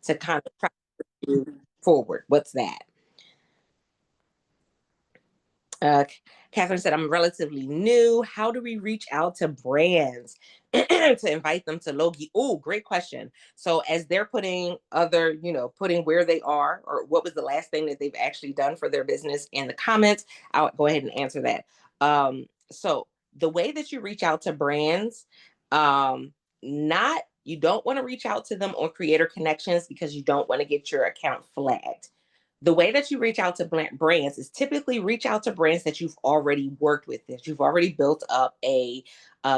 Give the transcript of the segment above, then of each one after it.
to kind of try to move forward. What's that? Uh, Catherine said, I'm relatively new. How do we reach out to brands to invite them to Logie? Oh, great question. So as they're putting other, putting where they are or what was the last thing that they've actually done for their business in the comments, I'll go ahead and answer that. So the way that you reach out to brands, you don't want to reach out to them on Creator Connections because you don't want to get your account flagged. The way that you reach out to brands is typically reach out to brands that you've already worked with, that you've already built up a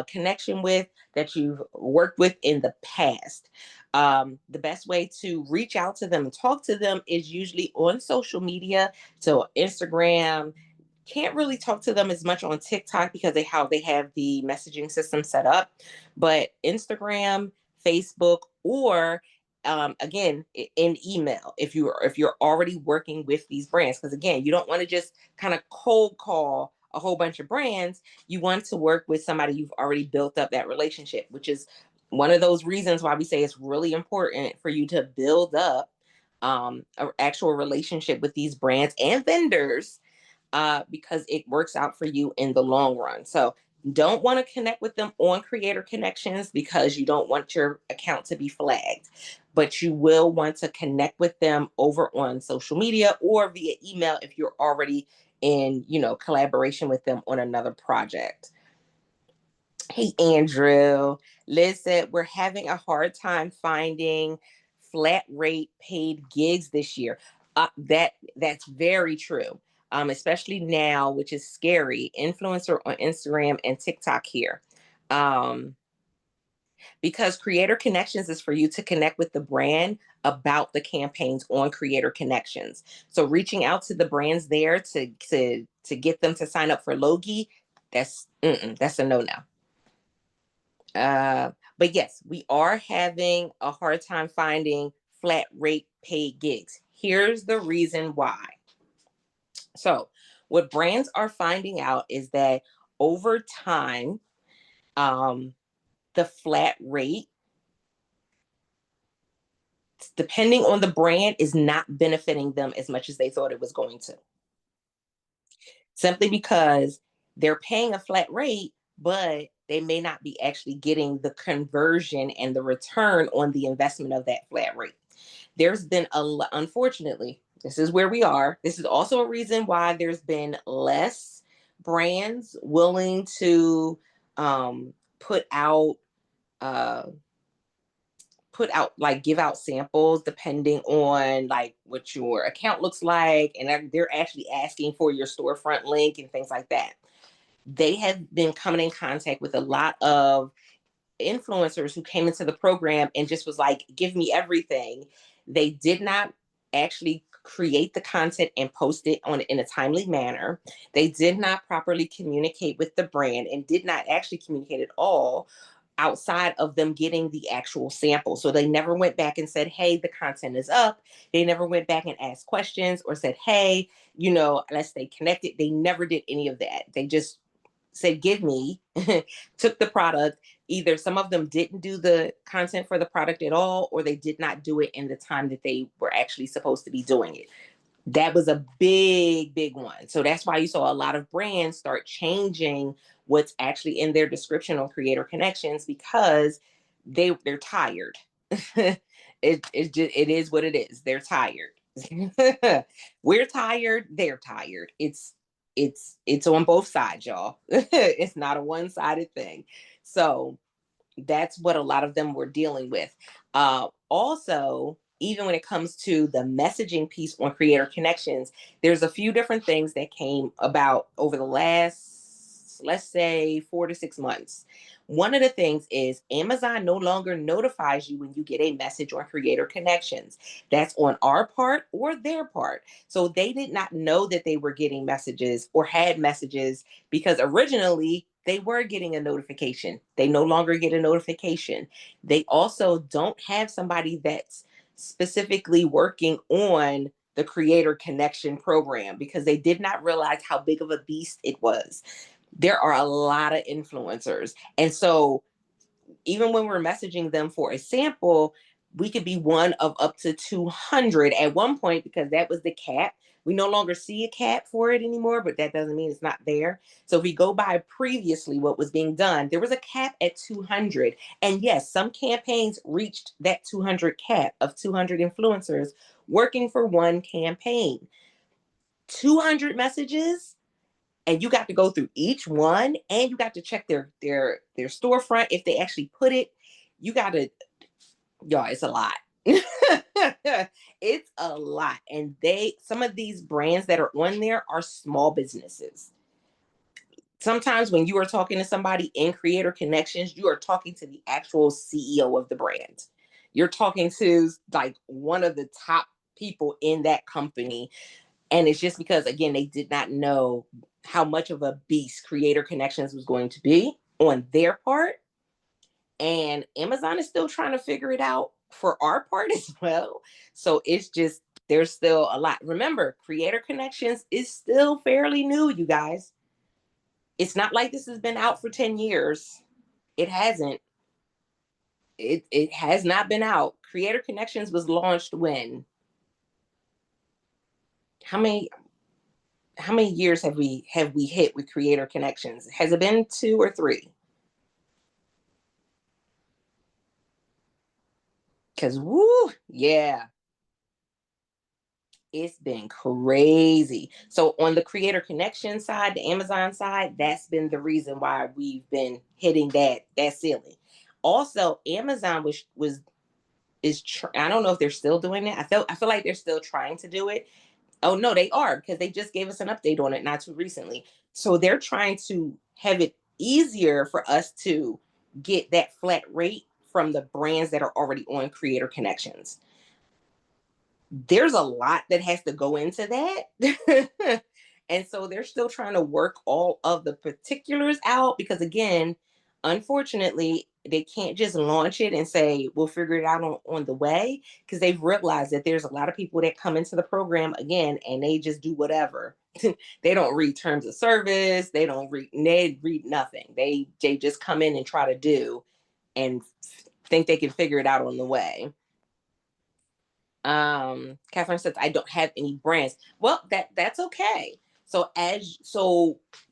connection with, that you've worked with in the past. The best way to reach out to them and talk to them is usually on social media. So Instagram. Can't really talk to them as much on TikTok because they have the messaging system set up, but Instagram, Facebook, or again in email if you're already working with these brands, because again, you don't want to just kind of cold call a whole bunch of brands. You want to work with somebody you've already built up that relationship, which is one of those reasons why we say it's really important for you to build up an actual relationship with these brands and vendors, because it works out for you in the long run. So don't want to connect with them on Creator Connections because you don't want your account to be flagged, but you will want to connect with them over on social media or via email if you're already in, collaboration with them on another project. Hey, Andrew. Liz said, we're having a hard time finding flat rate paid gigs this year. That's very true. Especially now, which is scary. Influencer on Instagram and TikTok here. Because Creator Connections is for you to connect with the brand about the campaigns on Creator Connections. So reaching out to the brands there to get them to sign up for Logie, that's a no-no. But yes, we are having a hard time finding flat rate paid gigs. Here's the reason why. So what brands are finding out is that over time, the flat rate, depending on the brand, is not benefiting them as much as they thought it was going to. Simply because they're paying a flat rate, but they may not be actually getting the conversion and the return on the investment of that flat rate. There's been unfortunately, this is where we are. This is also a reason why there's been less brands willing to put out like give out samples depending on like what your account looks like, and they're actually asking for your storefront link and things like that. They have been coming in contact with a lot of influencers who came into the program and just was like, give me everything. They did not actually create the content and post it in a timely manner. They did not properly communicate with the brand and did not actually communicate at all outside of them getting the actual sample. So they never went back and said, hey, the content is up. They never went back and asked questions or said, hey, let's stay connected. They never did any of that. They just said, give me, took the product. Either some of them didn't do the content for the product at all, or they did not do it in the time that they were actually supposed to be doing it. That was a big, big one. So that's why you saw a lot of brands start changing what's actually in their description on Creator Connections, because they're tired. It is what it is. They're tired. We're tired. They're tired. It's on both sides, y'all. It's not a one-sided thing. So that's what a lot of them were dealing with. Also, even when it comes to the messaging piece on Creator Connections, there's a few different things that came about over the last, let's say, 4 to 6 months. One of the things is Amazon no longer notifies you when you get a message on Creator Connections. That's on our part or their part. So they did not know that they were getting messages or had messages, because originally they were getting a notification. They no longer get a notification. They also don't have somebody that's specifically working on the Creator Connection program, because they did not realize how big of a beast it was. There are a lot of influencers. And so even when we're messaging them for a sample, we could be one of up to 200 at one point, because that was the cap. We no longer see a cap for it anymore, but that doesn't mean it's not there. So if we go by previously what was being done, there was a cap at 200. And yes, some campaigns reached that 200 cap of 200 influencers working for one campaign. 200 messages, and you got to go through each one, and you got to check their storefront if they actually put it. You got to, y'all, it's a lot. It's a lot. And some of these brands that are on there are small businesses. Sometimes when you are talking to somebody in Creator Connections, you are talking to the actual CEO of the brand. You're talking to like one of the top people in that company. And it's just because, again, they did not know how much of a beast Creator Connections was going to be on their part. And Amazon is still trying to figure it out for our part as well. So it's just, there's still a lot. Remember, Creator Connections is still fairly new, you guys. It's not like this has been out for 10 years. It hasn't. It has not been out. Creator Connections was launched when? How many years have we hit with Creator Connections? Has it been 2 or 3? Because woo, yeah, it's been crazy. So on the Creator Connection side, the Amazon side, that's been the reason why we've been hitting that ceiling. Also, Amazon I don't know if they're still doing it. I feel like they're still trying to do it. Oh no, they are, because they just gave us an update on it not too recently. So they're trying to have it easier for us to get that flat rate from the brands that are already on Creator Connections. There's a lot that has to go into that. And so they're still trying to work all of the particulars out, because again, unfortunately, they can't just launch it and say we'll figure it out on the way, because they've realized that there's a lot of people that come into the program again and they just do whatever. They don't read terms of service, they read nothing. They just come in and try to do and think they can figure it out on the way. Catherine says I don't have any brands. Well, that's okay. So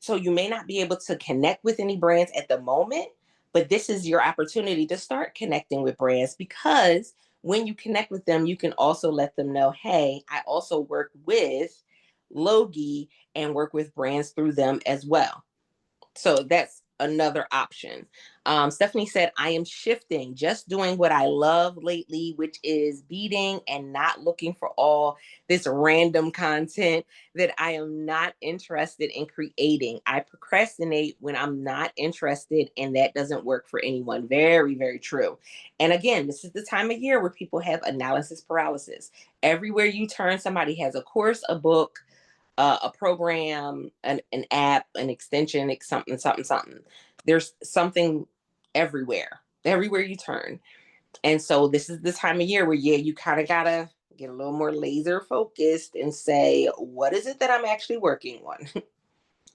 you may not be able to connect with any brands at the moment, but this is your opportunity to start connecting with brands, because when you connect with them, you can also let them know, hey, I also work with Logie and work with brands through them as well. So that's another option. Stephanie said, I am shifting, just doing what I love lately, which is beading, and not looking for all this random content that I am not interested in creating. I procrastinate when I'm not interested, and that doesn't work for anyone. Very, very true. And again, this is the time of year where people have analysis paralysis. Everywhere you turn, somebody has a course, a book, a program, an app, an extension, something, something, something. There's something everywhere you turn. And so this is the time of year where, yeah, you kind of gotta get a little more laser focused and say, what is it that I'm actually working on?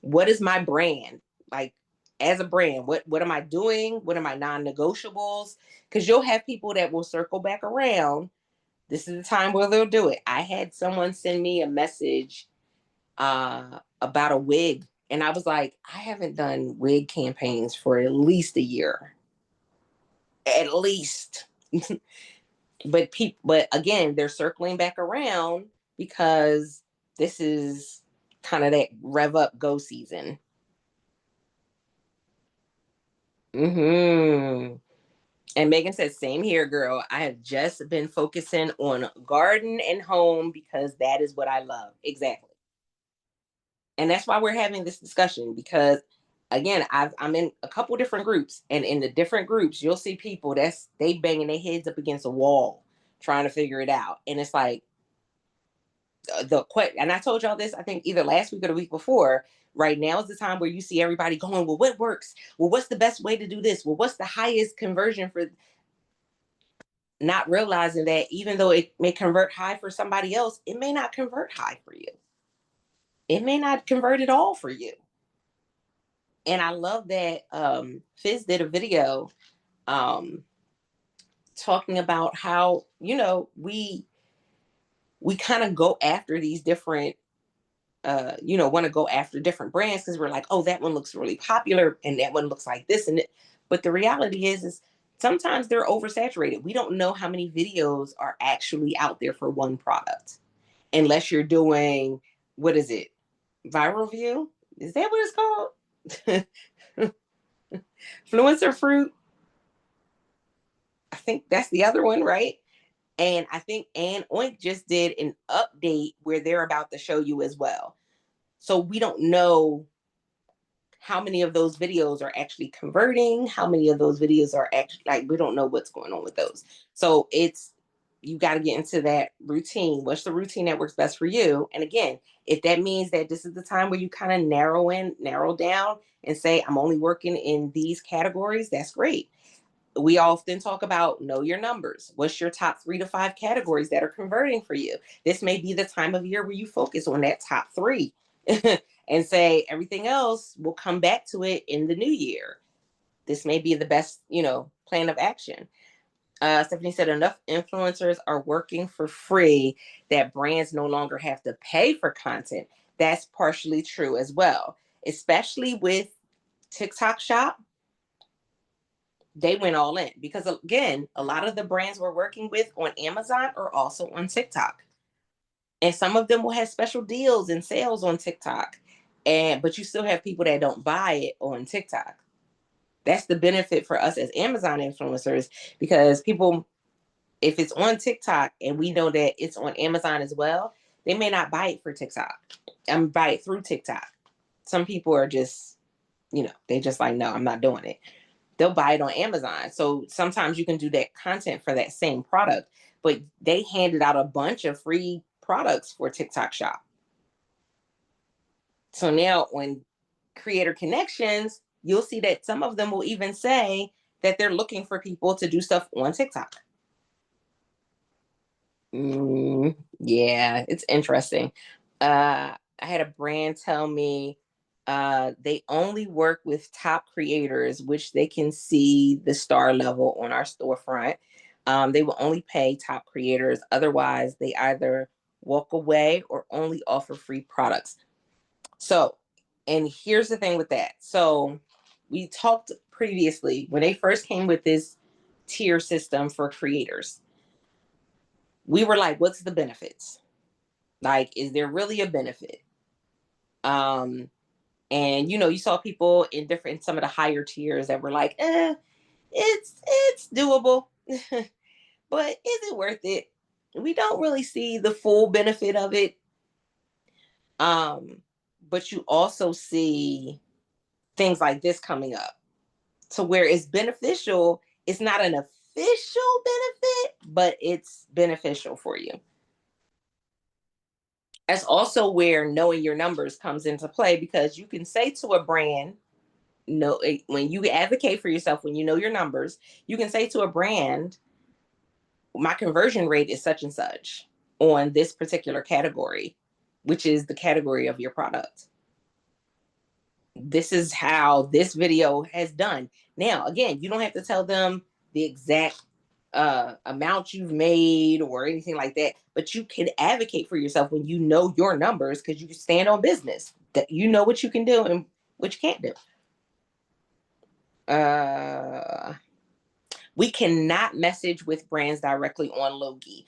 What is my brand? Like, as a brand, what am I doing? What are my non-negotiables? Because you'll have people that will circle back around. This is the time where they'll do it. I had someone send me a message about a wig. And I was like, I haven't done wig campaigns for at least a year. At least. But again, they're circling back around because this is kind of that rev up go season. Mm-hmm. And Megan says, same here, girl. I have just been focusing on garden and home because that is what I love. Exactly. And that's why we're having this discussion, because again, I'm in a couple different groups, and in the different groups you'll see people they banging their heads up against a wall trying to figure it out. And it's like, and I told y'all this, I think either last week or the week before. Right now is the time where you see everybody going, well, what works? Well, what's the best way to do this? Well, what's the highest conversion for? Not realizing that even though it may convert high for somebody else, it may not convert high for you. It may not convert at all for you. And I love that Fizz did a video um, talking about how we kind of go after these different want to go after different brands because we're like, oh, that one looks really popular and that one looks like this and it. But the reality is sometimes they're oversaturated. We don't know how many videos are actually out there for one product unless you're doing, what is it, viral view? Is that what it's called? Influencer fruit. I think that's the other one, right? And I think Ann Oink just did an update where they're about to show you as well. So we don't know how many of those videos are actually converting, how many of those videos are actually, like, we don't know what's going on with those. So you got to get into that routine. What's the routine that works best for you? And again, if that means that this is the time where you kind of narrow down and say, I'm only working in these categories, that's great. We often talk about know your numbers. What's your top 3 to 5 categories that are converting for you? This may be the time of year where you focus on that top 3 and say everything else will come back to it in the new year. This may be the best, plan of action. Stephanie said enough influencers are working for free that brands no longer have to pay for content. That's partially true as well, especially with TikTok Shop. They went all in because, again, a lot of the brands we're working with on Amazon are also on TikTok. And some of them will have special deals and sales on TikTok. But you still have people that don't buy it on TikTok. That's the benefit for us as Amazon influencers, because people, if it's on TikTok and we know that it's on Amazon as well, they may not buy it for TikTok. Buy it through TikTok. Some people are just, they just like, no, I'm not doing it. They'll buy it on Amazon. So sometimes you can do that content for that same product, but they handed out a bunch of free products for TikTok Shop. So now on Creator Connections, you'll see that some of them will even say that they're looking for people to do stuff on TikTok. Yeah, it's interesting. I had a brand tell me they only work with top creators, which they can see the star level on our storefront. They will only pay top creators. Otherwise, they either walk away or only offer free products. So, and here's the thing with that. So, we talked previously when they first came with this tier system for creators. We were like, what's the benefits? Like, is there really a benefit? And you saw people in some of the higher tiers that were like, it's doable, but is it worth it? We don't really see the full benefit of it. But you also see things like this coming up to where it's beneficial. It's not an official benefit, but it's beneficial for you. That's also where knowing your numbers comes into play, because you can say to a brand, no, when you advocate for yourself, when you know your numbers, you can say to a brand, my conversion rate is such and such on this particular category, which is the category of your product. This is how this video has done. Now, again, you don't have to tell them the exact amount you've made or anything like that, but you can advocate for yourself when you know your numbers, because you can stand on business that you know what you can do and what you can't do. We cannot message with brands directly on Logie.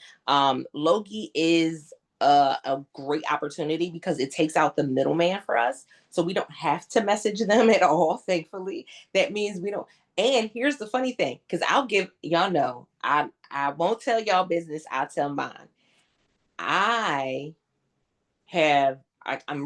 Logie is a great opportunity because it takes out the middleman for us. So we don't have to message them at all, thankfully. That means we don't. And here's the funny thing, because I'll give y'all know, I won't tell y'all business, I'll tell mine. I'm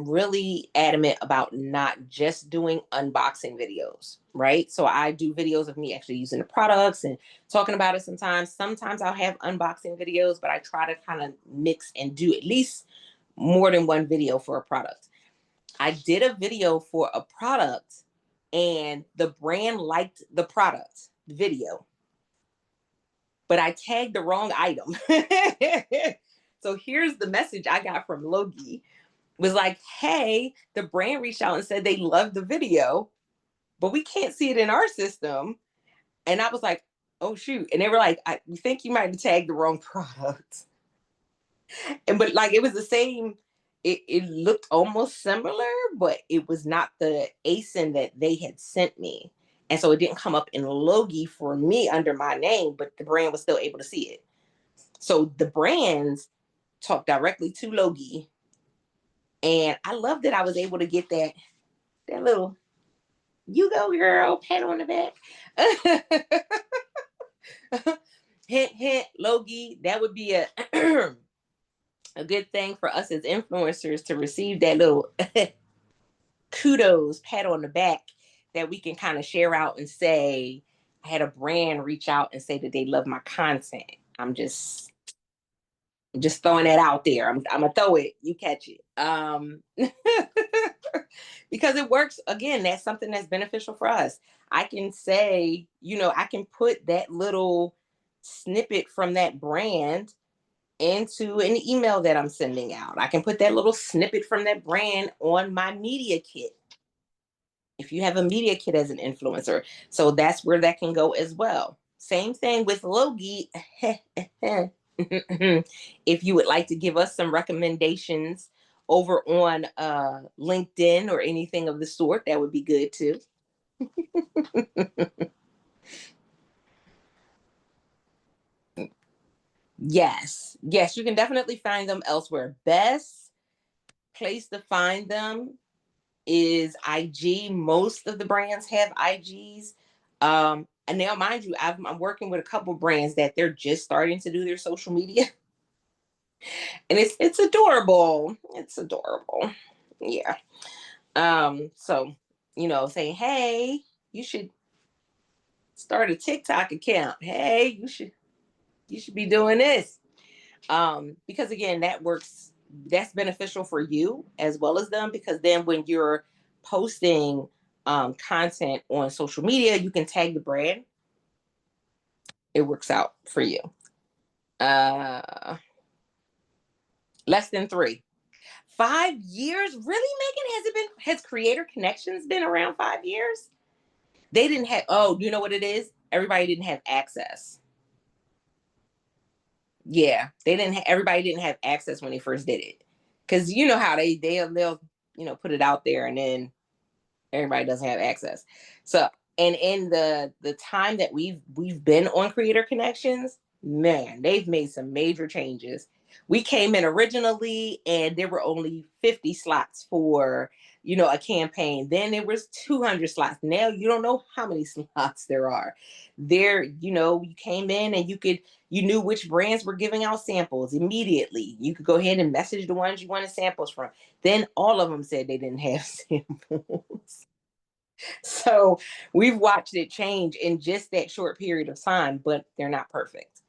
really adamant about not just doing unboxing videos, right? So I do videos of me actually using the products and talking about it sometimes. Sometimes I'll have unboxing videos, but I try to kind of mix and do at least more than one video for a product. I did a video for a product and the brand liked the product video, but I tagged the wrong item. So here's the message I got from Logie. Was like, hey, the brand reached out and said they loved the video, but we can't see it in our system. And I was like, oh shoot. And they were like, we think you might have tagged the wrong product. And but like it was the same, it looked almost similar, but it was not the ASIN that they had sent me. And so it didn't come up in Logie for me under my name, but the brand was still able to see it. So the brands talked directly to Logie. And I love that I was able to get that little you go girl pat on the back. Hint, hint, Logie. That would be a a good thing for us as influencers to receive that little kudos, pat on the back that we can kind of share out and say, I had a brand reach out and say that they love my content. I'm just throwing that out there. I'm gonna throw it. You catch it. Because it works. Again, that's something that's beneficial for us. I can say, I can put that little snippet from that brand into an email that I'm sending out. I can put that little snippet from that brand on my media kit. If you have a media kit as an influencer, so that's where that can go as well. Same thing with Logie. If you would like to give us some recommendations over on LinkedIn or anything of the sort, that would be good too. Yes, you can definitely find them elsewhere. Best place to find them is IG. Most of the brands have IGs. And now, mind you, I'm working with a couple brands that they're just starting to do their social media, and it's adorable. It's adorable. Yeah. So saying, hey, you should start a TikTok account. Hey, you should be doing this. Because again, that works. That's beneficial for you as well as them, because then when you're posting content on social media, you can tag the brand. It works out for you. Uh, Less than 3. 5 years? Really, Megan? Has Creator Connections been around 5 years? They didn't have, oh, you know what it is? Everybody didn't have access. Yeah, everybody didn't have access when they first did it. Because you know how they'll put it out there and then everybody doesn't have access. So, and in the time that we've been on Creator Connections, man, they've made some major changes. We came in originally and there were only 50 slots for a campaign. Then there was 200 slots. Now you don't know how many slots there are. You came in and you knew which brands were giving out samples immediately. You could go ahead and message the ones you wanted samples from. Then all of them said they didn't have samples. So we've watched it change in just that short period of time, but they're not perfect.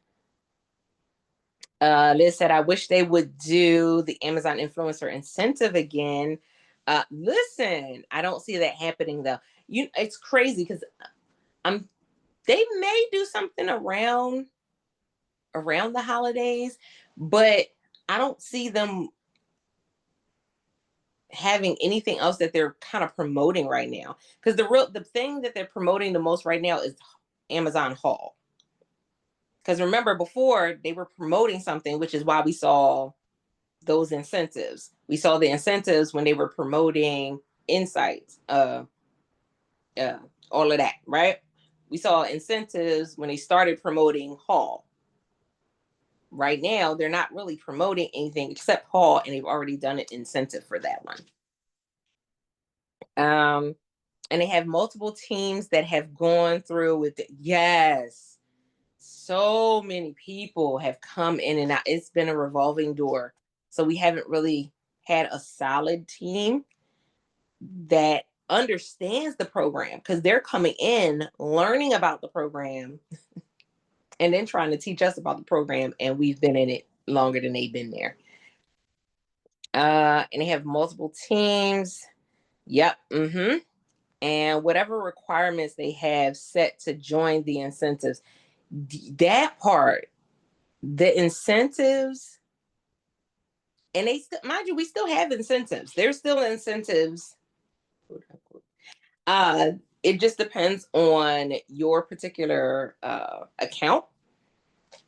Liz said, I wish they would do the Amazon influencer incentive again. Listen, I don't see that happening though. It's crazy because they may do something around the holidays, but I don't see them having anything else that they're kind of promoting right now. Because the thing that they're promoting the most right now is Amazon haul. Because remember, before they were promoting something, which is why we saw those incentives. We saw the incentives when they were promoting insights, all of that, right? We saw incentives when they started promoting haul. Right now, they're not really promoting anything except haul, and they've already done an incentive for that one. And they have multiple teams that have gone through with it. Yes, so many people have come in and out. It's been a revolving door. So we haven't really had a solid team that understands the program, because they're coming in learning about the program and then trying to teach us about the program, and we've been in it longer than they've been there. And they have multiple teams. Yep. And whatever requirements they have set to join the incentives, that part, the incentives, and mind you, we still have incentives. There's still incentives. It just depends on your particular account.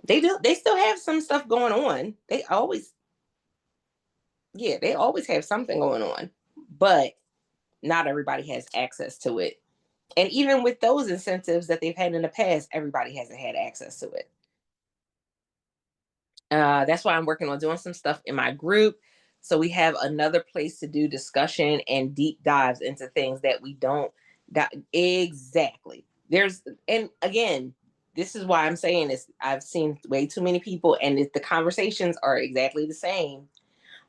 They still have some stuff going on. They always have something going on, but not everybody has access to it. And even with those incentives that they've had in the past, everybody hasn't had access to it. That's why I'm working on doing some stuff in my group. So we have another place to do discussion and deep dives into things that we don't got exactly. And again, this is why I'm saying this. I've seen way too many people, and the conversations are exactly the same.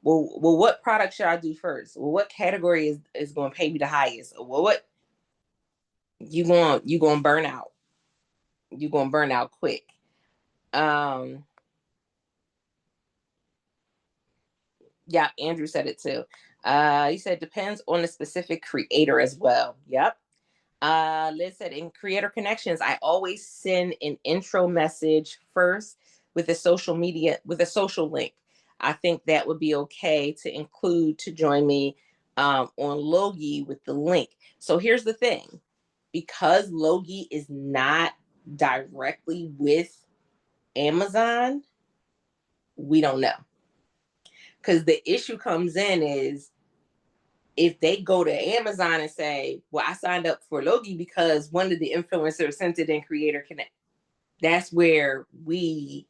Well, what product should I do first? Well, what category is going to pay me the highest? Well, what you going to burn out? You're going to burn out quick. Um, Yeah, Andrew said it too. He said depends on the specific creator as well. Yep. Liz said in creator connections, I always send an intro message first with a social link. I think that would be okay to include to join me on Logie with the link. So here's the thing, because Logie is not directly with Amazon, we don't know. Because the issue comes in is if they go to Amazon and say, well, I signed up for Logie because one of the influencers sent it in Creator Connect, that's where we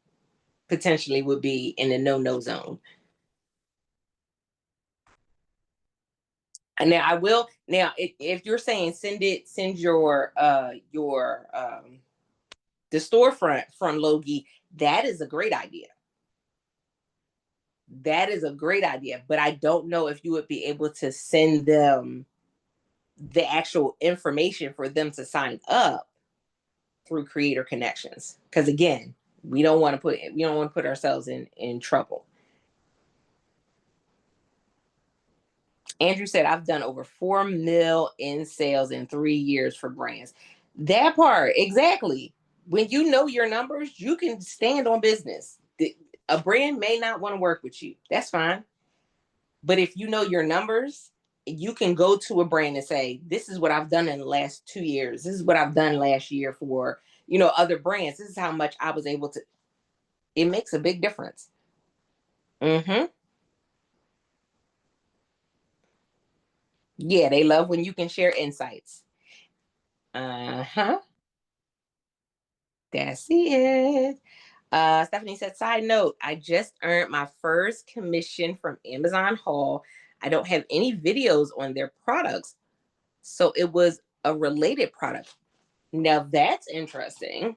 potentially would be in the no zone. And now I will if you're saying send your the storefront from Logie, that is a great idea. That is a great idea, but I don't know if you would be able to send them the actual information for them to sign up through creator connections, because again, we don't want to put ourselves in trouble. Andrew said I've done over 4 mil in sales in 3 years for brands. That part, exactly. When you know your numbers, you can stand on business. A brand may not want to work with you, that's fine, but if you know your numbers, you can go to a brand and say, this is what I've done in the last 2 years, this is what I've done last year for other brands, this is how much I was able to. It makes a big difference. Mm-hmm. Yeah, they love when you can share insights. Uh-huh. That's it. Stephanie said, side note, I just earned my first commission from Amazon Haul. I don't have any videos on their products, so it was a related product. Now that's interesting,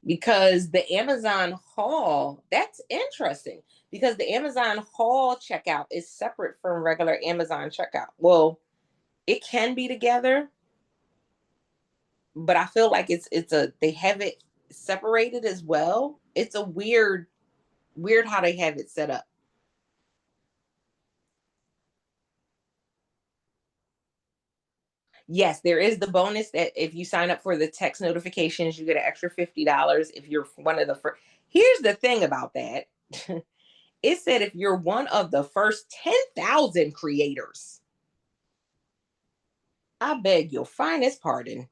because the Amazon Haul, that's interesting because the Amazon Haul checkout is separate from regular Amazon checkout. Well, it can be together, but I feel like they have it separated as well. It's a weird how they have it set up. Yes, there is the bonus that if you sign up for the text notifications, you get an extra $50 if you're one of the first. Here's the thing about that. It said if you're one of the first 10,000 creators. I beg your finest pardon.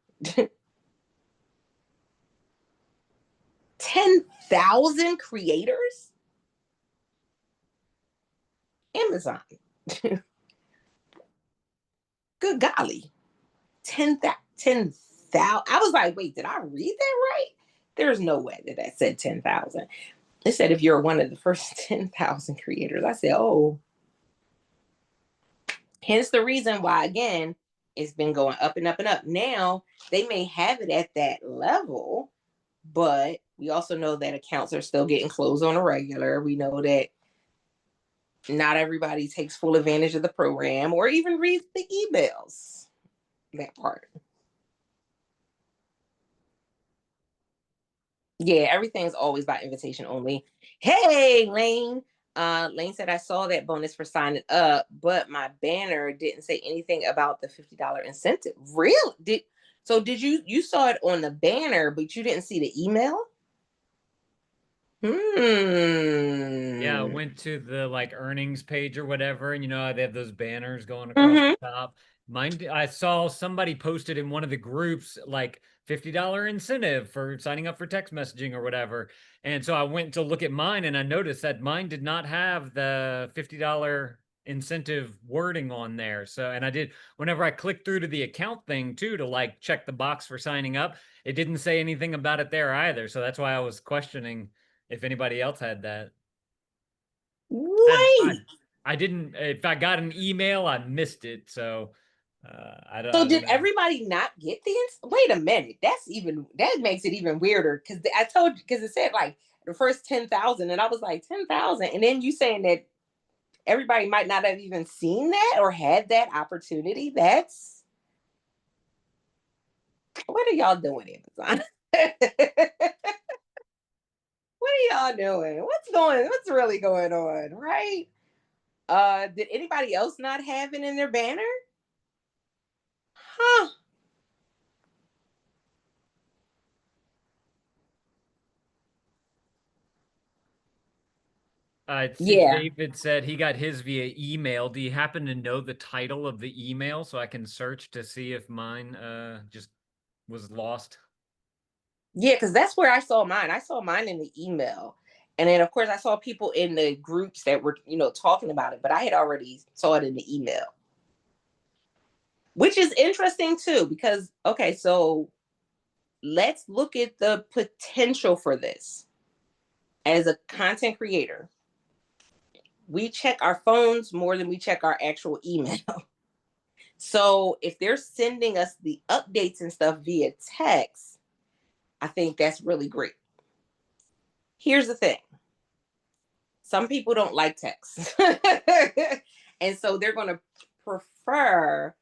10,000 creators? Amazon. Good golly. 10,000. I was like, wait, did I read that right? There's no way that said 10,000. It said if you're one of the first 10,000 creators. I said, oh, hence the reason why, again, it's been going up and up and up. Now, they may have it at that level, but we also know that accounts are still getting closed on a regular. We know that not everybody takes full advantage of the program or even reads the emails. That part. Yeah, everything's always by invitation only. Hey, Lane. Lane said I saw that bonus for signing up, but my banner didn't say anything about the $50 incentive. Really? Did you saw it on the banner, but you didn't see the email? Yeah, I Hmm. went to the like earnings page or whatever, and they have those banners going across Mm-hmm. the top. I saw somebody posted in one of the groups like $50 incentive for signing up for text messaging or whatever. And so I went to look at mine and I noticed that mine did not have the $50 incentive wording on there. So, and I did, whenever I clicked through to the account thing too, to like check the box for signing up, it didn't say anything about it there either. So that's why I was questioning if anybody else had that. And Wait. I didn't, if I got an email, I missed it. So So I don't did know. everybody not get the wait a minute. That makes it even weirder because I told you because it said like the first 10,000 and I was like 10,000 and then you saying that everybody might not have even seen that or had that opportunity. That's what are y'all doing, Amazon? What are y'all doing? What's really going on, right? Did anybody else not have it in their banner? Huh. I see Yeah. David said he got his via email. Do you happen to know the title of the email so I can search to see if mine just was lost? Yeah, because that's where I saw mine. I saw mine in the email. And then of course I saw people in the groups that were, talking about it, but I had already saw it in the email. Which is interesting too, because okay, so let's look at the potential for this. As a content creator, we check our phones more than we check our actual email. So if they're sending us the updates and stuff via text, I think that's really great. Here's the thing. Some people don't like text. And so they're going to prefer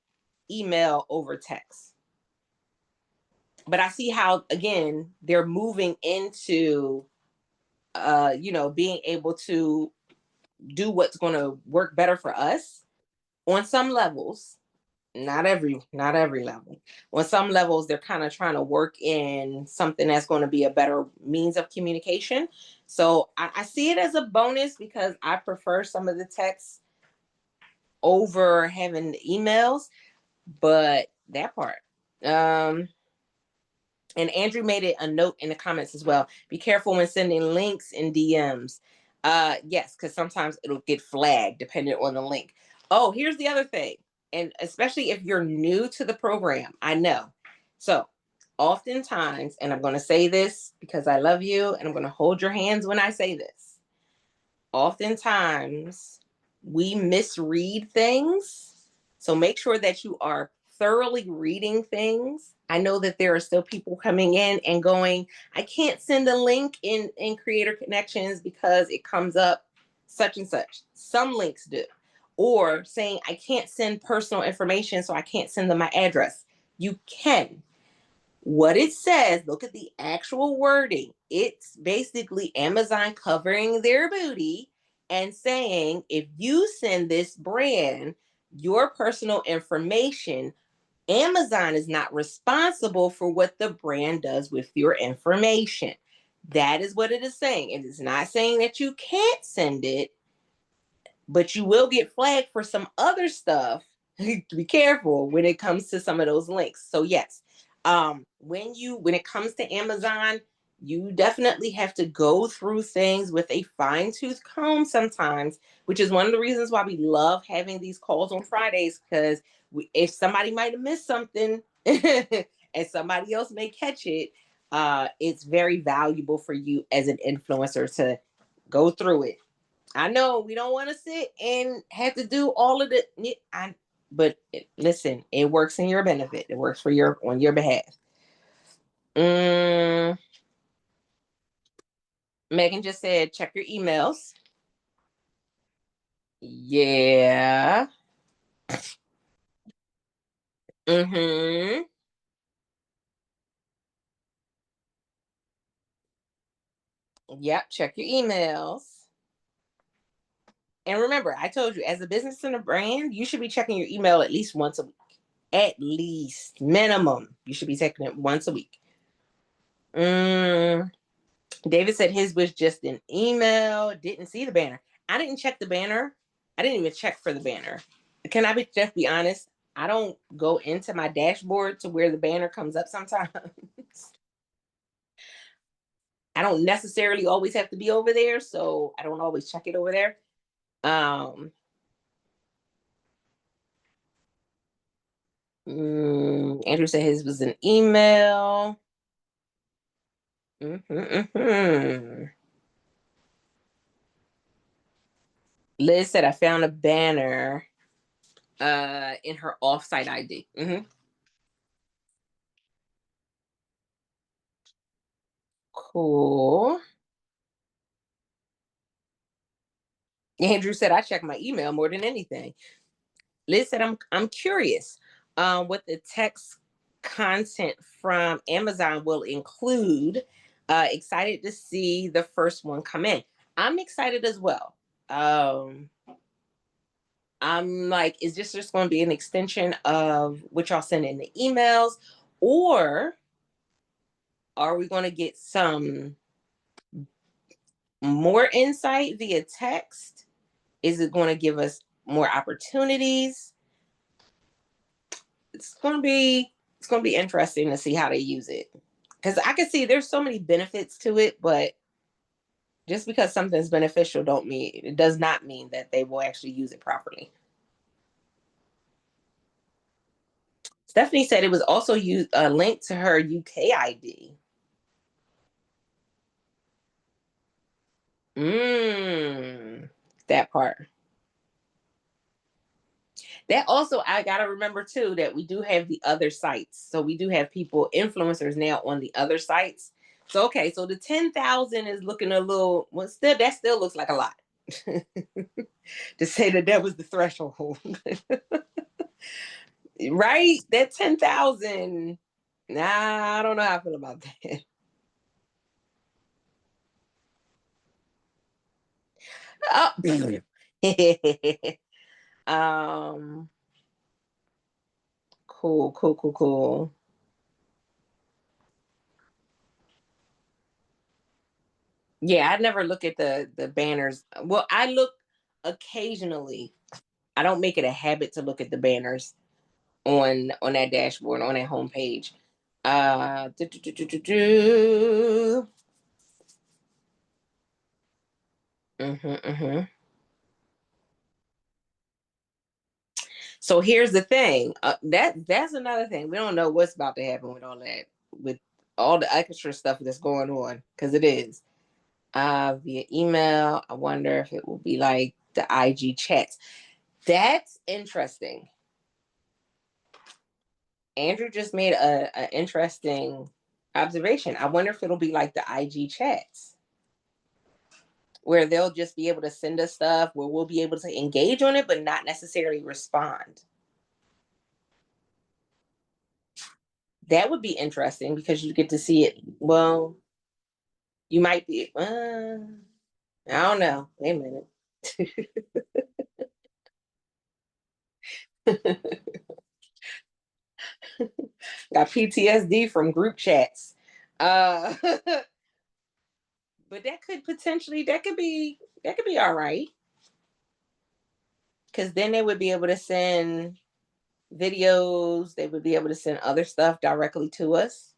email over text. But I see how again they're moving into being able to do what's going to work better for us on some levels. Not every level. On some levels they're kind of trying to work in something that's going to be a better means of communication. So I see it as a bonus because I prefer some of the texts over having emails, but that part. um and Andrew made it a note in the comments as well. Be careful when sending links in DMs. Yes, because sometimes it'll get flagged depending on the link. Oh, here's the other thing. And especially if you're new to the program, I know. So oftentimes, and I'm going to say this because I love you and I'm going to hold your hands when I say this. Oftentimes we misread things. So make sure that you are thoroughly reading things. I know that there are still people coming in and going, I can't send a link in Creator Connections because it comes up such and such. Some links do. Or saying, I can't send personal information, so I can't send them my address. You can. What it says, look at the actual wording. It's basically Amazon covering their booty and saying, if you send this brand your personal information, Amazon is not responsible for what the brand does with your information. That is what it is saying. It is not saying that you can't send it, but you will get flagged for some other stuff. Be careful when it comes to some of those links. So yes, when it comes to Amazon, you definitely have to go through things with a fine-tooth comb sometimes, which is one of the reasons why we love having these calls on Fridays, because if somebody might have missed something and somebody else may catch it, it's very valuable for you as an influencer to go through it. I know we don't want to sit and have to do all of but listen, it works in your benefit. It works for on your behalf. Mm, Megan just said, check your emails. Yeah. Mm-hmm. Yep. Check your emails. And remember, I told you, as a business and a brand, you should be checking your email at least once a week. At least, minimum. You should be checking it once a week. David said his was just an email. Didn't see the banner. I didn't check the banner. I didn't even check for the banner. Can I just be honest? I don't go into my dashboard to where the banner comes up sometimes. I don't necessarily always have to be over there, so I don't always check it over there. Um, Andrew said his was an email. Mm-hmm. Liz said I found a banner in her offsite ID. Cool. Andrew said I check my email more than anything. Liz said I'm curious what the text content from Amazon will include. Excited to see the first one come in. I'm excited as well. I'm like, is this just going to be an extension of what y'all send in the emails, or are we going to get some more insight via text? Is it going to give us more opportunities? It's going to be interesting to see how they use it, because I can see there's so many benefits to it, but just because something's beneficial don't mean it does not mean that they will actually use it properly. Stephanie said it was also linked to her UK ID. That part. That also, I gotta remember too that we do have the other sites. So we do have people, influencers now on the other sites. So okay, so the 10,000 is looking a little. Well, still that still looks like a lot. To say that was the threshold, right? That 10,000. Nah, I don't know how I feel about that. Oh. Cool, cool, cool, cool. Yeah, I never look at the banners. Well, I look occasionally. I don't make it a habit to look at the banners on that dashboard on that homepage. Do, do, do, do, do, do. Mm-hmm. So here's the thing. That's another thing. We don't know what's about to happen with all that, with all the extra stuff that's going on, because it is. Via email. I wonder if it will be like the IG chats. That's interesting. Andrew just made a interesting observation. I wonder if it'll be like the IG chats, where they'll just be able to send us stuff, where we'll be able to engage on it, but not necessarily respond. That would be interesting because you get to see it. Well, you might be. I don't know. Wait a minute. Got PTSD from group chats. But that could potentially that could be all right, because then they would be able to send videos. They would be able to send other stuff directly to us.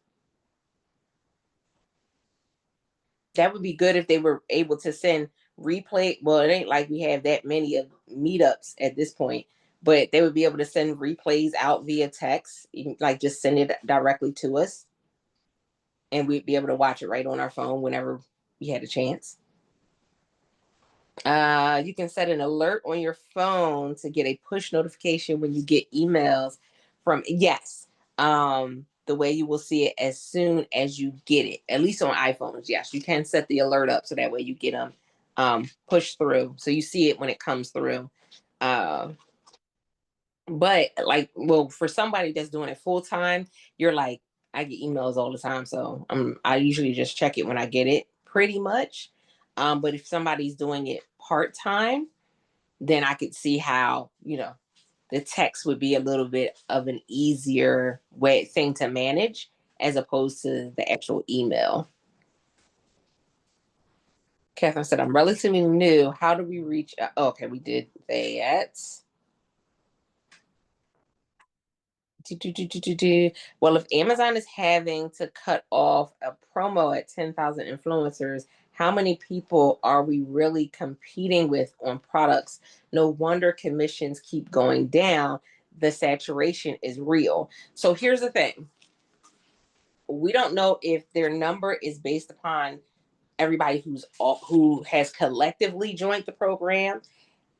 That would be good if they were able to send replay. Well, it ain't like we have that many of meetups at this point, but they would be able to send replays out via text, like just send it directly to us, and we'd be able to watch it right on our phone whenever we had a chance. You can set an alert on your phone to get a push notification when you get emails from, yes. The way you will see it as soon as you get it, at least on iPhones. Yes, you can set the alert up so that way you get them pushed through. So you see it when it comes through. Uh, but like, well, for somebody that's doing it full time, you're like, I get emails all the time. So I usually just check it when I get it pretty much. But if somebody's doing it part time, then I could see how, the text would be a little bit of an easier way thing to manage as opposed to the actual email. Catherine said, I'm relatively new. How do we reach? Oh, okay, we did that. Well, if Amazon is having to cut off a promo at 10,000 influencers, how many people are we really competing with on products? No wonder commissions keep going down. The saturation is real. So here's the thing. We don't know if their number is based upon everybody who has collectively joined the program,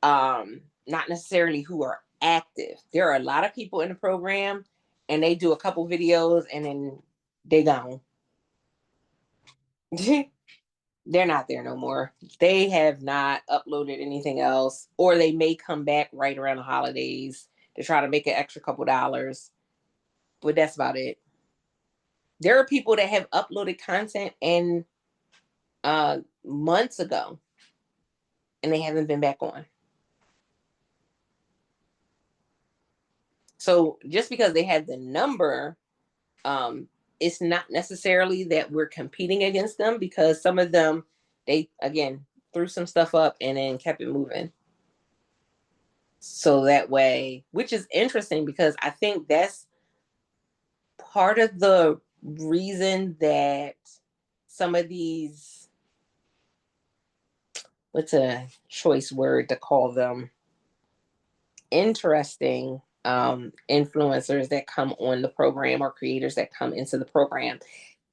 not necessarily who are active. There are a lot of people in the program and they do a couple videos and then they gone. They're not there no more. They have not uploaded anything else, or they may come back right around the holidays to try to make an extra couple dollars, but that's about it. There are people that have uploaded content and months ago and they haven't been back on. So just because they have the number, it's not necessarily that we're competing against them, because some of them, they again threw some stuff up and then kept it moving. So that way, which is interesting because I think that's part of the reason that some of these, what's a choice word to call them, interesting influencers that come on the program or creators that come into the program,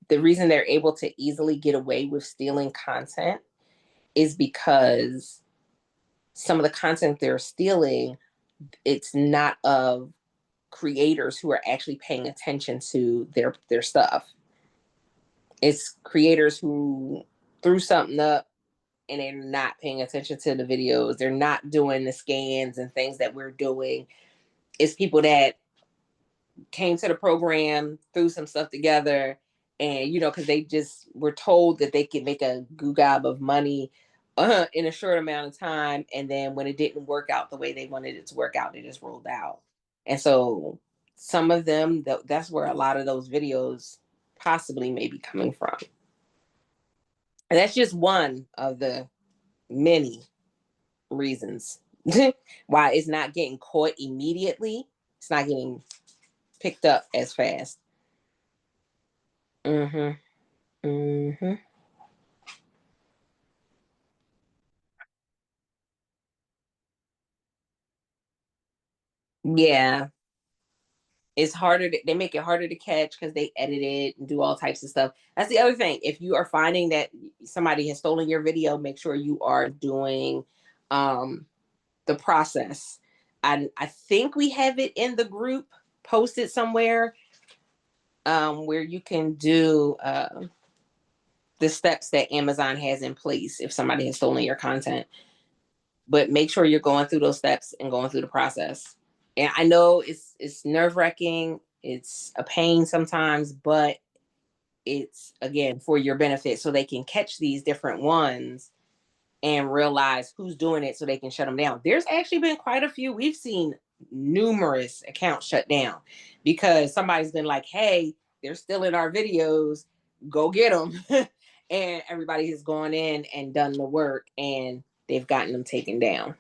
the reason they're able to easily get away with stealing content is because some of the content they're stealing, it's not of creators who are actually paying attention to their stuff. It's creators who threw something up and they're not paying attention to the videos. They're not doing the scans and things that we're doing. It's people that came to the program, threw some stuff together, and because they just were told that they could make a goo gob of money in a short amount of time, and then when it didn't work out the way they wanted it to work out, they just rolled out. And so some of them, that's where a lot of those videos possibly may be coming from. And that's just one of the many reasons why it's not getting caught immediately. It's not getting picked up as fast. Mm-hmm. Mm-hmm. Yeah. It's harder they make it harder to catch because they edit it and do all types of stuff. That's the other thing. If you are finding that somebody has stolen your video, make sure you are doing um the process. I think we have it in the group posted somewhere, where you can do the steps that Amazon has in place if somebody has stolen your content. But make sure you're going through those steps and going through the process. And I know it's nerve-wracking, it's a pain sometimes, but it's again for your benefit so they can catch these different ones and realize who's doing it so they can shut them down. There's actually been quite a few. We've seen numerous accounts shut down because somebody's been like, hey, they're still in our videos, go get them. And everybody has gone in and done the work and they've gotten them taken down.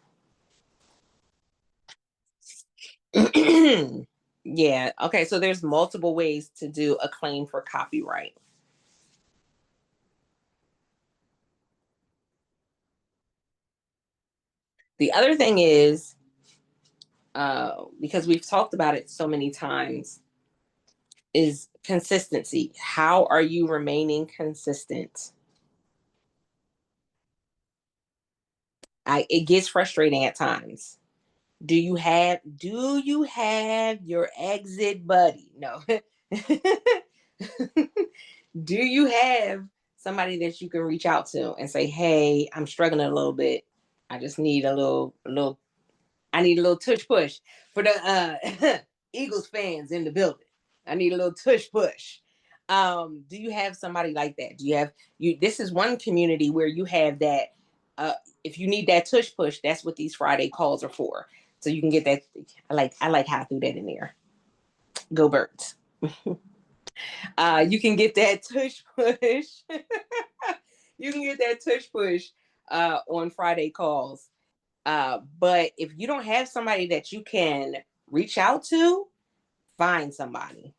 Yeah. Okay. So there's multiple ways to do a claim for copyright. The other thing is, because we've talked about it so many times, is consistency. How are you remaining consistent? It gets frustrating at times. Do you have your exit buddy? No. Do you have somebody that you can reach out to and say, hey, I'm struggling a little bit. I just need I need a little tush push for the Eagles fans in the building. I need a little tush push. Do you have somebody like that? Do you have you? This is one community where you have that. Uh, if you need that tush push, that's what these Friday calls are for. So you can get that. I like how I threw that in there. Go Birds. You can get that tush push. You can get that tush push on Friday calls. But if you don't have somebody that you can reach out to Find somebody.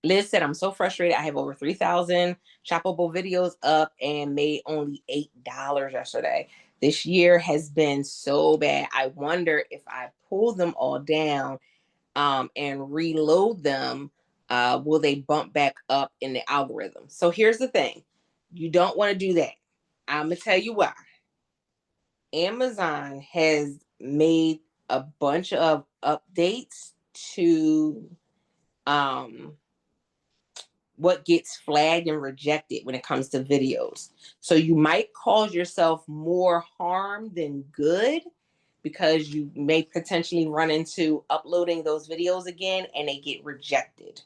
Liz said, I'm so frustrated. I have over 3,000 shoppable videos up and made only $8 yesterday. This year has been so bad. I wonder if I pull them all down and reload them, will they bump back up in the algorithm? So here's the thing. You don't want to do that. I'm going to tell you why. Amazon has made a bunch of updates to what gets flagged and rejected when it comes to videos. So you might cause yourself more harm than good because you may potentially run into uploading those videos again and they get rejected.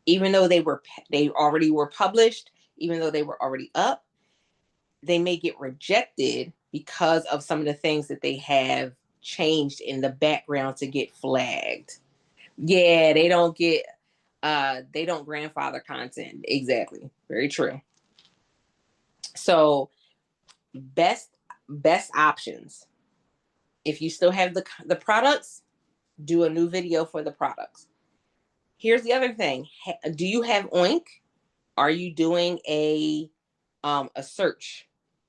Even though they already were published, even though they were already up, they may get rejected because of some of the things that they have changed in the background to get flagged. Yeah, they don't grandfather content. Exactly. Very true. So best options. If you still have the products, do a new video for the products. Here's the other thing. Do you have Oink? Are you doing a search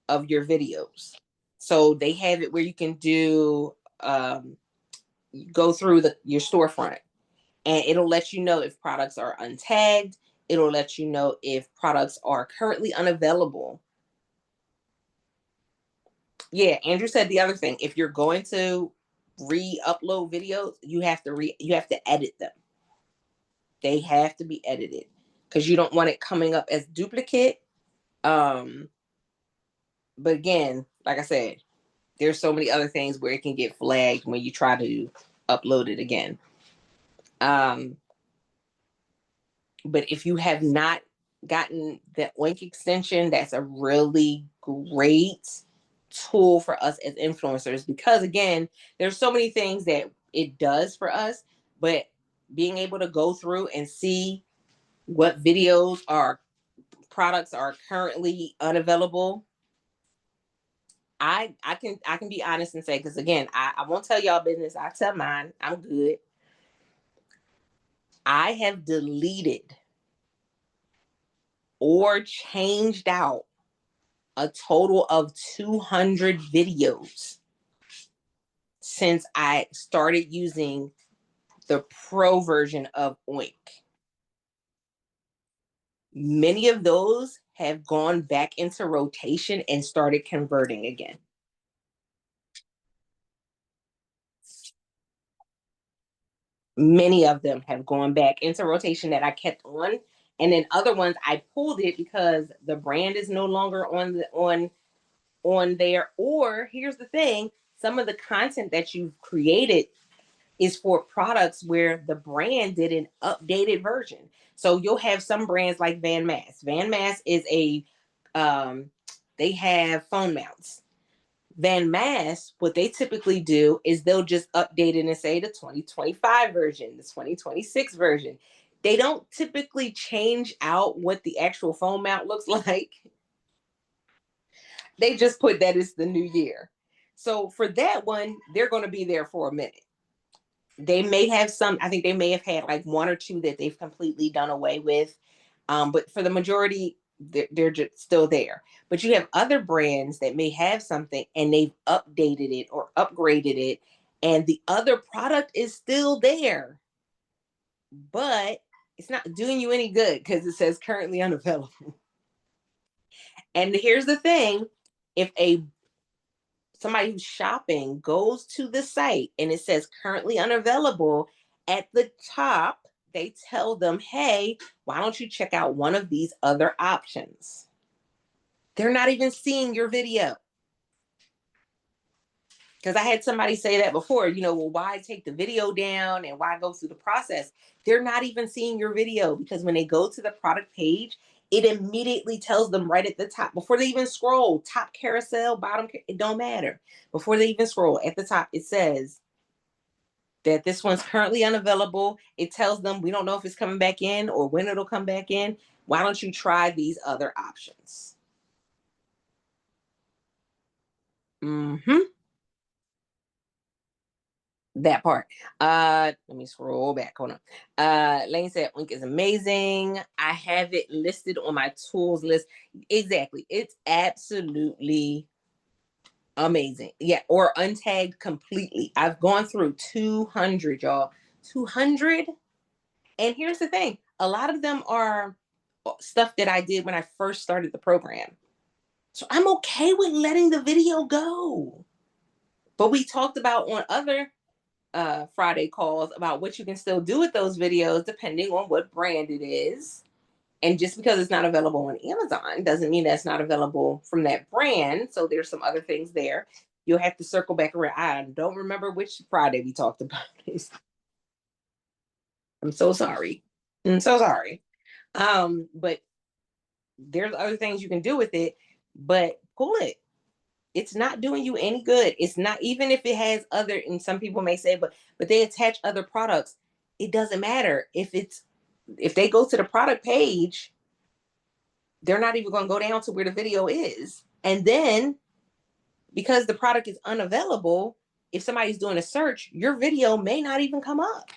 of your videos? So they have it where you can do go through your storefront, and it'll let you know if products are untagged. It'll let you know if products are currently unavailable. Yeah, Andrew said the other thing. If you're going to re-upload videos, you have to edit them. They have to be edited because you don't want it coming up as duplicate. But again, like I said, there's so many other things where it can get flagged when you try to upload it again. But if you have not gotten the Oink extension, that's a really great tool for us as influencers because again, there's so many things that it does for us, but being able to go through and see what videos or products are currently unavailable. I can be honest and say, because again, I won't tell y'all business. I tell mine. I'm good. I have deleted or changed out a total of 200 videos since I started using the pro version of Oink. Many of those have gone back into rotation and started converting again. Many of them have gone back into rotation that I kept on, and then other ones I pulled it because the brand is no longer on there. Or here's the thing, some of the content that you've created is for products where the brand did an updated version. So you'll have some brands like Van Mass. Van Mass is they have phone mounts. Van Mass, what they typically do is they'll just update it and say the 2025 version, the 2026 version. They don't typically change out what the actual phone mount looks like. They just put that it's the new year. So for that one, they're going to be there for a minute. They may have some, I think they may have had like one or two that they've completely done away with. But for the majority, they're just still there. But you have other brands that may have something and they've updated it or upgraded it, and the other product is still there, but it's not doing you any good because it says currently unavailable. And here's the thing, if somebody who's shopping goes to the site and it says currently unavailable, at the top, they tell them, hey, why don't you check out one of these other options? They're not even seeing your video. Because I had somebody say that before, well, why take the video down and why go through the process? They're not even seeing your video because when they go to the product page, it immediately tells them right at the top before they even scroll, top carousel, bottom, it don't matter. Before they even scroll, at the top, it says that this one's currently unavailable. It tells them we don't know if it's coming back in or when it'll come back in. Why don't you try these other options? Mm-hmm. That part. Let me scroll back. Hold on. Lane said Oink is amazing. I have it listed on my tools list. Exactly. It's absolutely amazing. Yeah, or untagged completely. I've gone through 200, y'all. 200. And here's the thing. A lot of them are stuff that I did when I first started the program. So I'm okay with letting the video go. But we talked about on other Friday calls about what you can still do with those videos depending on what brand it is. And just because it's not available on Amazon doesn't mean that's not available from that brand. So there's some other things there. You'll have to circle back around. I don't remember which Friday we talked about this. I'm so sorry. I'm so sorry. But there's other things you can do with it, but pull it. It's not doing you any good. It's not, even if it has other, and some people may say, but they attach other products. It doesn't matter. If they go to the product page, they're not even going to go down to where the video is. And then because the product is unavailable, if somebody's doing a search, your video may not even come up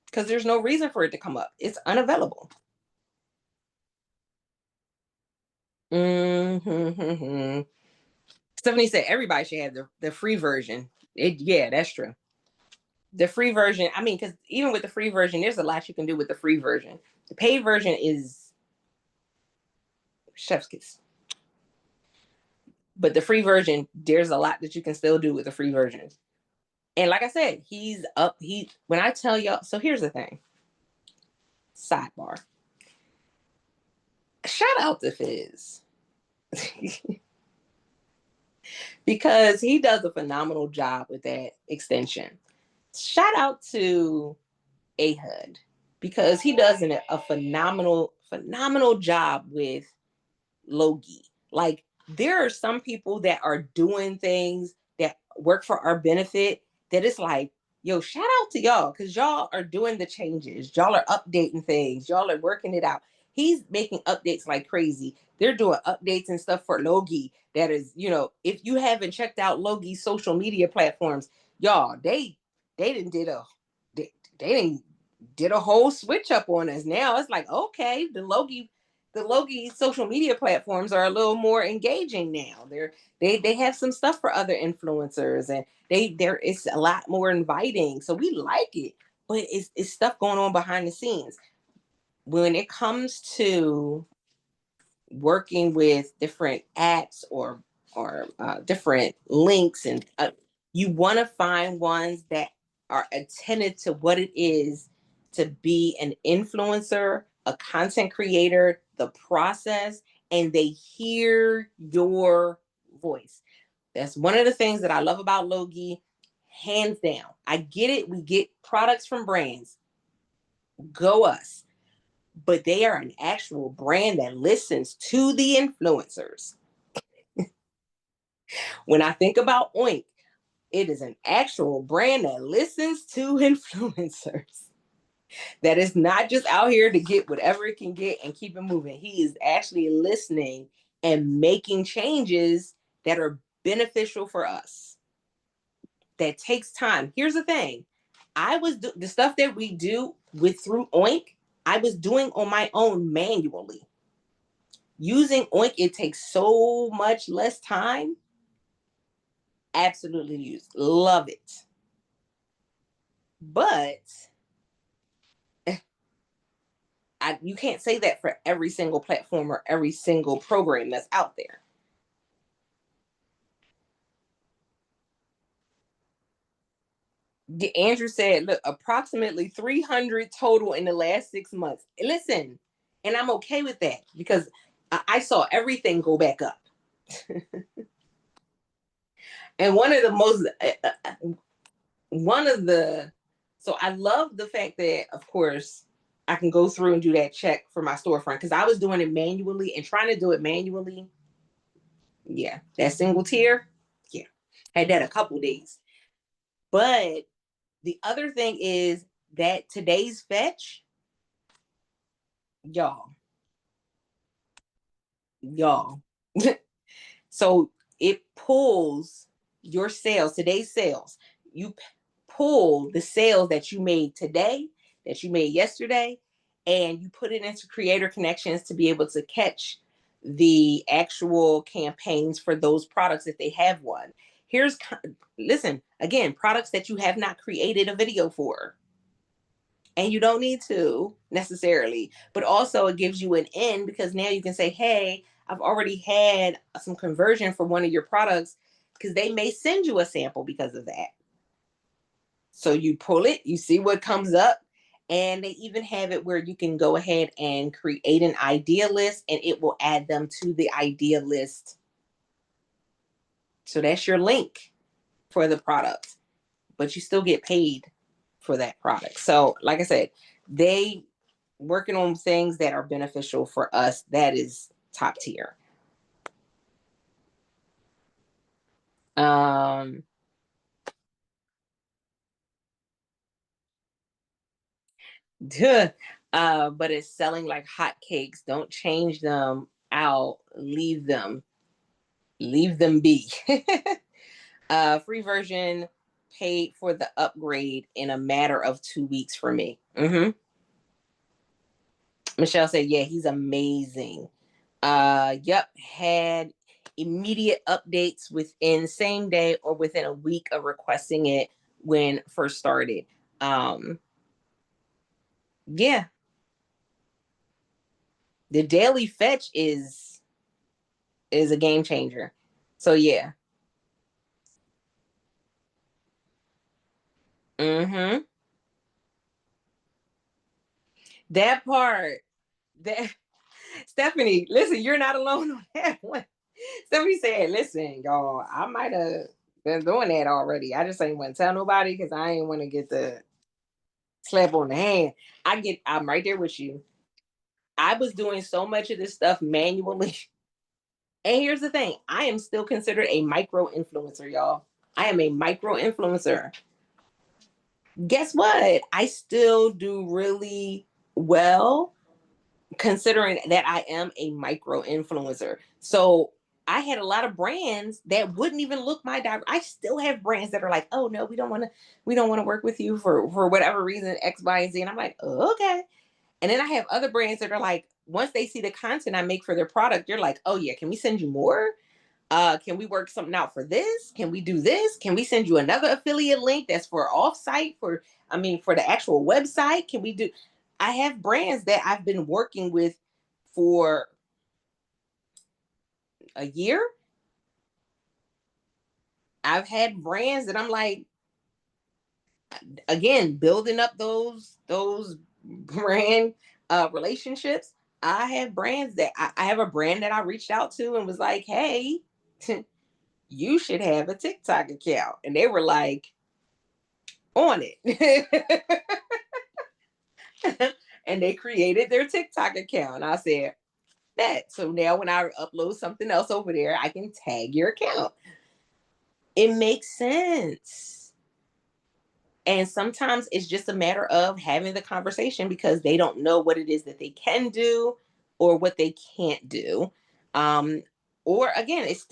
because there's no reason for it to come up. It's unavailable. Mm-hmm. Stephanie said everybody should have the free version. Yeah, that's true. The free version, I mean, because even with the free version, there's a lot you can do with the free version. The paid version is chef's kiss. But the free version, there's a lot that you can still do with the free version. And like I said, he's up. When I tell y'all, so here's the thing. Sidebar. Shout out to Fizz. Because he does a phenomenal job with that extension. Shout out to Ahud because he does a phenomenal job with Logie. Like, there are some people that are doing things that work for our benefit that it's like, yo, shout out to y'all because y'all are doing the changes. Y'all are updating things. Y'all are working it out. He's making updates like crazy. They're doing updates and stuff for Logie. That is, if you haven't checked out Logie's social media platforms, y'all, they didn't did a they didn't did a whole switch up on us. Now it's like, okay, the Logie social media platforms are a little more engaging now. They have some stuff for other influencers, and it's a lot more inviting. So we like it, but it's stuff going on behind the scenes. When it comes to working with different apps or different links, and you want to find ones that are attentive to what it is to be an influencer, a content creator, the process, and they hear your voice. That's one of the things that I love about Logie, hands down. I get it. We get products from brands. Go us. But they are an actual brand that listens to the influencers. When I think about Oink, it is an actual brand that listens to influencers. That is not just out here to get whatever it can get and keep it moving. He is actually listening and making changes that are beneficial for us. That takes time. Here's the thing. The stuff that we do through Oink, I was doing on my own manually. Using Oink, it takes so much less time. Absolutely use. Love it. But you can't say that for every single platform or every single program that's out there. Andrew said, look, approximately 300 total in the last 6 months. Listen, and I'm okay with that because I saw everything go back up. And so I love the fact that, of course, I can go through and do that check for my storefront because I was doing it manually and trying to do it manually. Yeah, that single tier. Yeah, had that a couple days. But the other thing is that today's fetch, y'all, y'all. So it pulls your sales, today's sales. pull the sales that you made today, that you made yesterday, and you put it into creator connections to be able to catch the actual campaigns for those products if they have one. Here's, listen, again, products that you have not created a video for. And you don't need to necessarily, but also it gives you an in because now you can say, hey, I've already had some conversion for one of your products, because they may send you a sample because of that. So you pull it, you see what comes up, and they even have it where you can go ahead and create an idea list and it will add them to the idea list. So that's your link for the product, but you still get paid for that product. So like I said, they working on things that are beneficial for us. That is top tier. Um, but it's selling like hotcakes. Don't change them out. Leave them be. Free version paid for the upgrade in a matter of 2 weeks for me. Michelle said, yeah, he's amazing. Yep, had immediate updates within same day or within a week of requesting it when first started. Yeah, the daily fetch is a game changer. So yeah. Mm-hmm. That part. That Stephanie, listen, you're not alone on that one. Stephanie said, listen, y'all, I might have been doing that already. I just ain't want to tell nobody because I ain't want to get the slap on the hand. I'm right there with you. I was doing so much of this stuff manually. And here's the thing, I am still considered a micro influencer, y'all. I am a micro influencer. Guess what? I still do really well considering that I am a micro influencer. So I had a lot of brands that wouldn't even look my direct. I still have brands that are like, oh no, we don't want to work with you for whatever reason, X, Y, and Z. And I'm like, oh, okay. And then I have other brands that are like, once they see the content I make for their product, you're like, oh yeah, can we send you more? Can we work something out for this? Can we do this? Can we send you another affiliate link that's for offsite for the actual website? Can we do? I have brands that I've been working with for a year. I've had brands that I'm like, again, building up those brand relationships. I have brands that I have a brand that I reached out to and was like, hey, you should have a TikTok account. And they were like, on it. And they created their TikTok account. I said, that. So now when I upload something else over there, I can tag your account. It makes sense. And sometimes it's just a matter of having the conversation because they don't know what it is that they can do or what they can't do. Um, or again, it's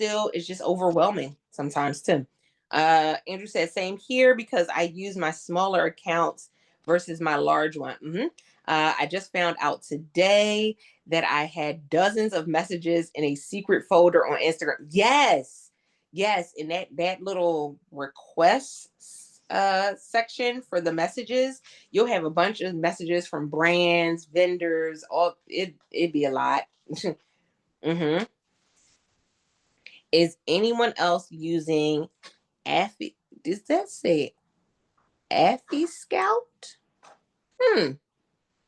just overwhelming sometimes too. Andrew said, same here because I use my smaller accounts versus my large one. I just found out today that I had dozens of messages in a secret folder on Instagram. Yes, in that little requests section for the messages, you'll have a bunch of messages from brands, vendors, all it'd be a lot. Mm-hmm. Is anyone else using Affy? Does that say Affy Scout? This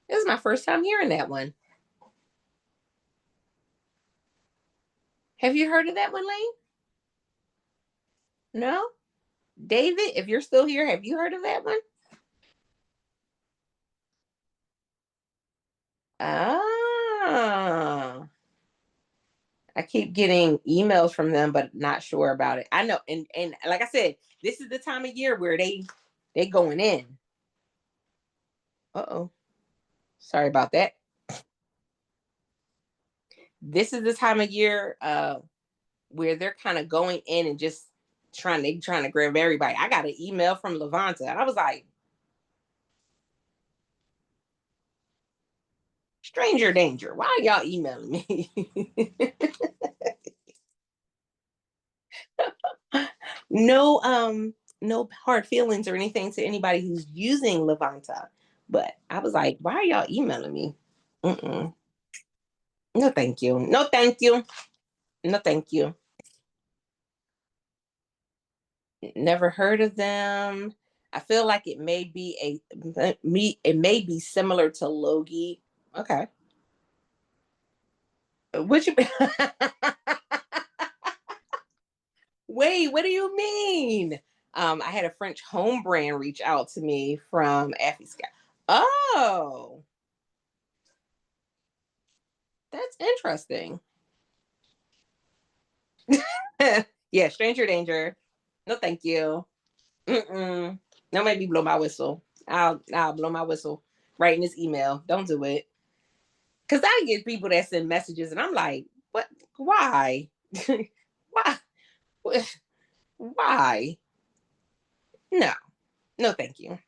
is my first time hearing that one. Have you heard of that one, Lane? No? David, if you're still here, have you heard of that one? Ah, I keep getting emails from them, but not sure about it. I know, and like I said, this is the time of year where they going in. Uh-oh. Sorry about that. This is the time of year where they're kind of going in and just trying to grab everybody. I got an email from Levanta, and I was like, stranger danger. Why are y'all emailing me? No, no hard feelings or anything to anybody who's using Levanta. But I was like, why are y'all emailing me? Mm-mm. No, thank you. No, thank you. No, thank you. Never heard of them. I feel like it may be it may be similar to Logie. Okay. Which wait, what do you mean? I had a French home brand reach out to me from Affy Sky. Oh, that's interesting. Yeah, stranger danger. No, thank you. Mm-mm. Don't make me blow my whistle. I'll blow my whistle right in this email. Don't do it. Cause I get people that send messages and I'm like, what? Why? Why? Why? No, no, thank you.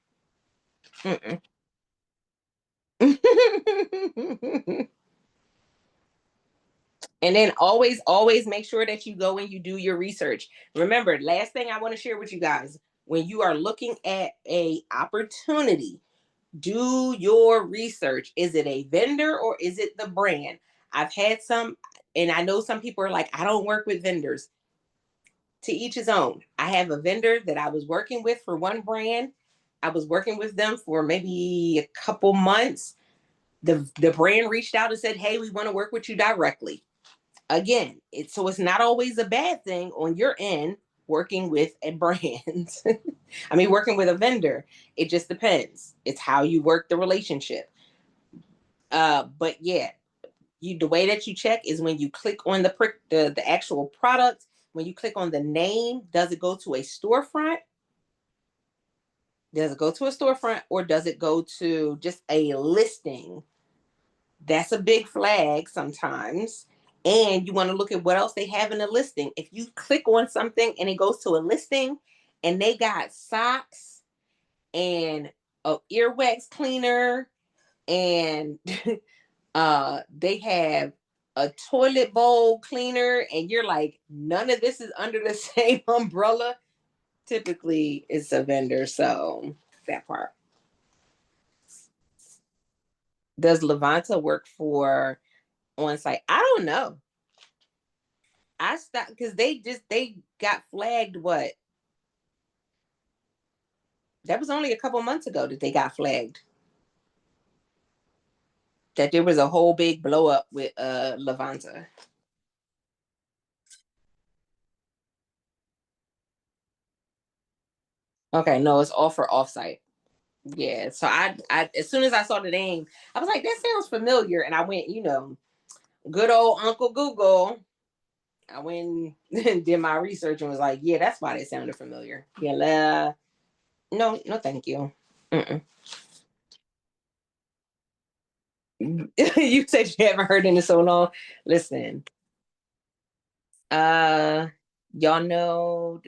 And then always make sure that you go and you do your research. Remember, last thing I want to share with you guys, when you are looking at a opportunity, do your research. Is it a vendor or is it the brand? I've had some, and I know some people are like, I don't work with vendors. To each his own. I have a vendor that I was working with for one brand. I was working with them for maybe a couple months. The brand reached out and said, hey, we want to work with you directly. Again, it's not always a bad thing on your end working with a brand. I mean, working with a vendor. It just depends. It's how you work the relationship. But yeah, the way that you check is when you click on the actual product. When you click on the name, does it go to a storefront? Does it go to a storefront or does it go to just a listing? That's a big flag sometimes. And you want to look at what else they have in the listing. If you click on something and it goes to a listing and they got socks and a earwax cleaner and they have a toilet bowl cleaner and you're like, none of this is under the same umbrella, typically it's a vendor. So that part. Does Levanta work for on site? I don't know. I stopped because they got flagged. What? That was only a couple months ago that they got flagged. That there was a whole big blow up with Levanta. Okay, no, it's all for offsite. Yeah. So I as soon as I saw the name, I was like, that sounds familiar. And I went, good old Uncle Google. I went and did my research and was like, yeah, that's why they sounded familiar. Yeah, no, no, thank you. Mm-mm. You said you haven't heard in so long. Listen, uh, y'all know.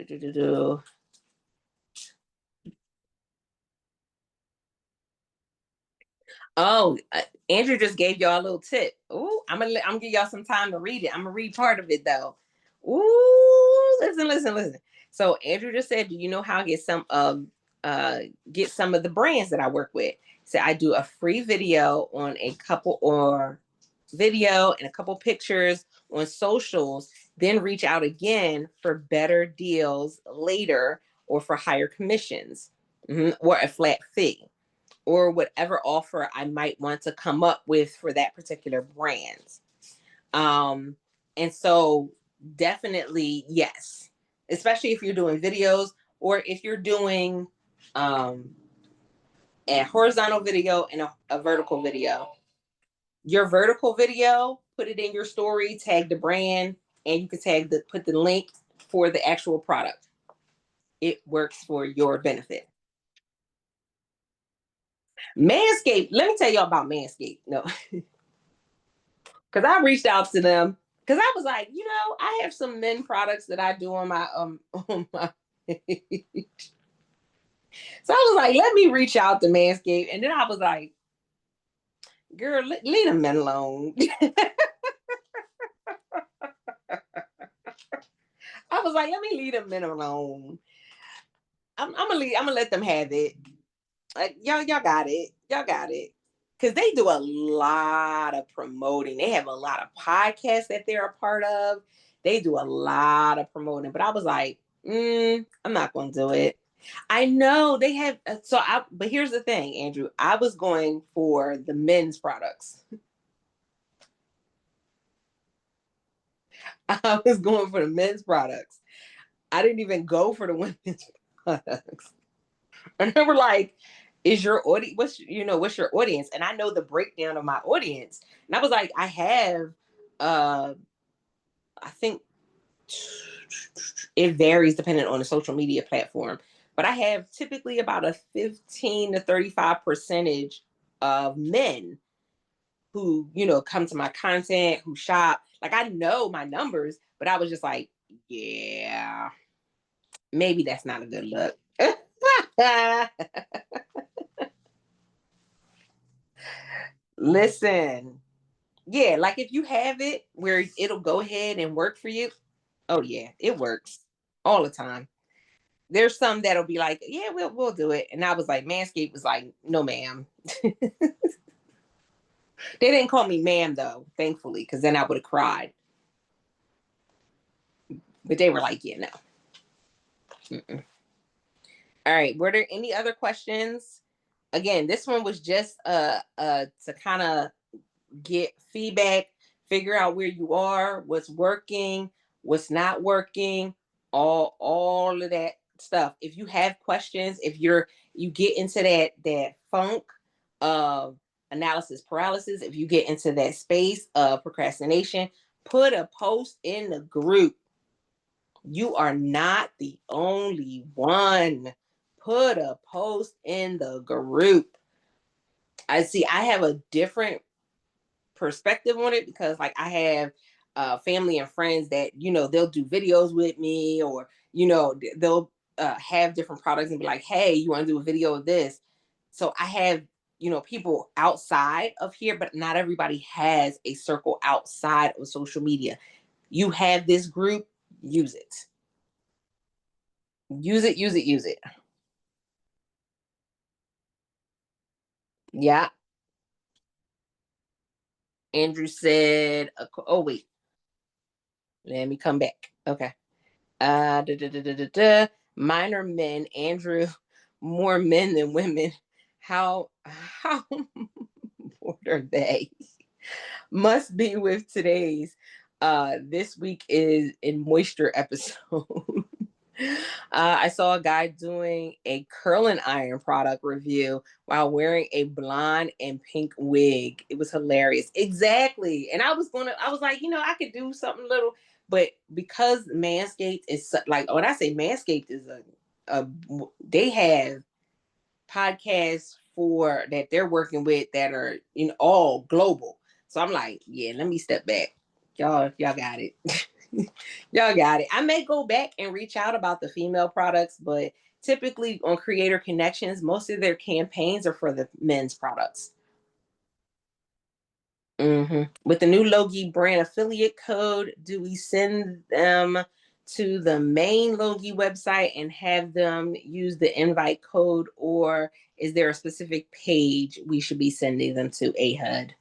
Oh, Andrew just gave y'all a little tip. Ooh, I'm gonna give y'all some time to read it. I'm gonna read part of it though. Ooh, listen. So Andrew just said, "Do you know how I get some of the brands that I work with?" So I do a free video on a couple or video and a couple pictures on socials. Then reach out again for better deals later or for higher commissions or a flat fee or whatever offer I might want to come up with for that particular brand. Um, and so definitely yes, especially if you're doing videos or if you're doing um, a horizontal video and a vertical video. Your vertical video, put it in your story, tag the brand, and you can put the link for the actual product. It works for your benefit. Manscaped, let me tell y'all about Manscaped. No, because I reached out to them Because I was like, I have some men products that I do on my on my page. So I was like, let me reach out to Manscaped. And then I was like, girl, leave them men alone. I was like, let me leave them men alone. I'm gonna let them have it. Like y'all got it. Y'all got it. Because they do a lot of promoting. They have a lot of podcasts that they're a part of. They do a lot of promoting. But I was like, I'm not going to do it. I know they have. But here's the thing, Andrew. I was going for the men's products. I was going for the men's products. I didn't even go for the women's products. And they were like, is your audience, what's your audience? And I know the breakdown of my audience. And I was like, I have, I think it varies depending on the social media platform, but I have typically about a 15 to 35% of men who, come to my content, who shop. Like I know my numbers, but I was just like, yeah, maybe that's not a good look. Listen, yeah, like if you have it where it'll go ahead and work for you, oh yeah, it works all the time. There's some that'll be like, yeah, we'll do it. And I was like, Manscaped was like, no, ma'am. They didn't call me ma'am though, thankfully, because then I would have cried. But they were like, yeah, no. Mm-mm. All right. Were there any other questions? Again, this one was just to kind of get feedback, figure out where you are, what's working, what's not working, all of that stuff. If you have questions, if you get into that funk of analysis paralysis, if you get into that space of procrastination, put a post in the group. You are not the only one. Put a post in the group. I have a different perspective on it because like I have family and friends that they'll do videos with me, or they'll have different products and be like, hey, you want to do a video of this? So I have people outside of here, but not everybody has a circle outside of social media. You have this group, use it. Use it, use it, use it. Yeah. Andrew said, oh wait, let me come back. Okay. Da, da, da, da, da, da. Mine are men. Andrew, more men than women. How bored are they? Must be with today's. This week is in moisture episode. I saw a guy doing a curling iron product review while wearing a blonde and pink wig. It was hilarious. Exactly. And I was like, I could do something little, but because Manscaped is like, when I say Manscaped is they have podcasts for that they're working with that are all global. So I'm like, yeah, let me step back. Y'all got it. Y'all got it. I may go back and reach out about the female products, but typically on Creator Connections, most of their campaigns are for the men's products. With the new Logie brand affiliate code, do we send them to the main Logie website and have them use the invite code, or is there a specific page we should be sending them to, AHUD?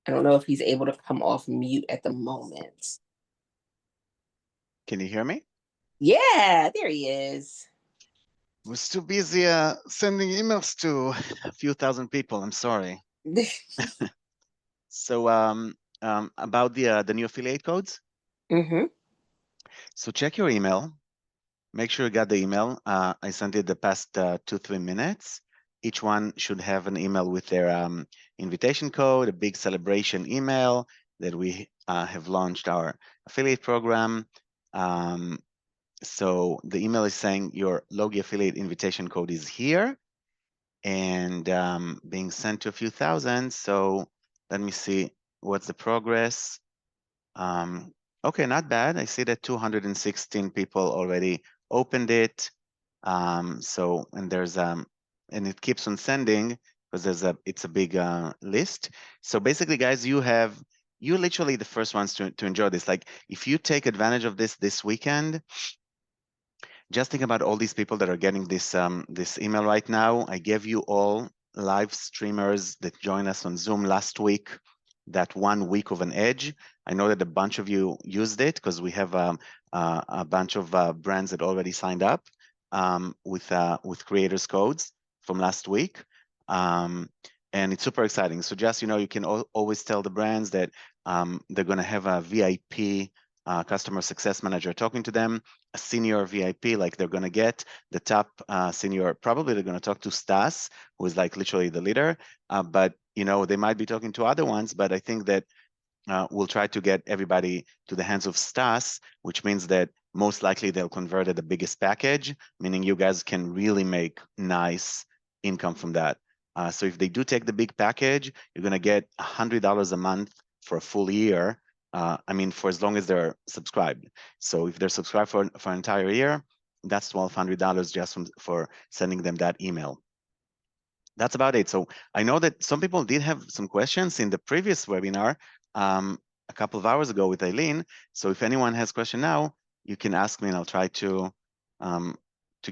I don't know if he's able to come off mute at the moment. Can you hear me? Yeah, there he is. I was too busy sending emails to a few thousand people. I'm sorry. So about the new affiliate codes. So check your email. Make sure you got the email. I sent it the past 2-3 minutes. Each one should have an email with their invitation code, a big celebration email that we have launched our affiliate program. So the email is saying your Logie affiliate invitation code is here. and being sent to a few thousand. So let me see what's the progress. Okay, not bad. I see that 216 people already opened it. So, and there's and it keeps on sending because it's a big list. So basically, guys, you're literally the first ones to enjoy this. Like, if you take advantage of this weekend, just think about all these people that are getting this email right now. I gave you all live streamers that joined us on Zoom last week that 1 week of an edge. I know that a bunch of you used it because we have a bunch of brands that already signed up with creators codes from last week. And it's super exciting. So just, you can always tell the brands that they're going to have a VIP customer success manager talking to them, a senior VIP, like they're going to get the top senior. Probably they're going to talk to Stas, who is like literally the leader. But they might be talking to other ones. But I think that we'll try to get everybody to the hands of Stas, which means that most likely they'll convert at the biggest package, meaning you guys can really make nice income from that. So if they do take the big package, you're going to get $100 a month for a full year. I mean, for as long as they're subscribed. So if they're subscribed for an entire year, that's $1,200 just for sending them that email. That's about it. So I know that some people did have some questions in the previous webinar a couple of hours ago with Eileen. So if anyone has a question now, you can ask me and I'll try to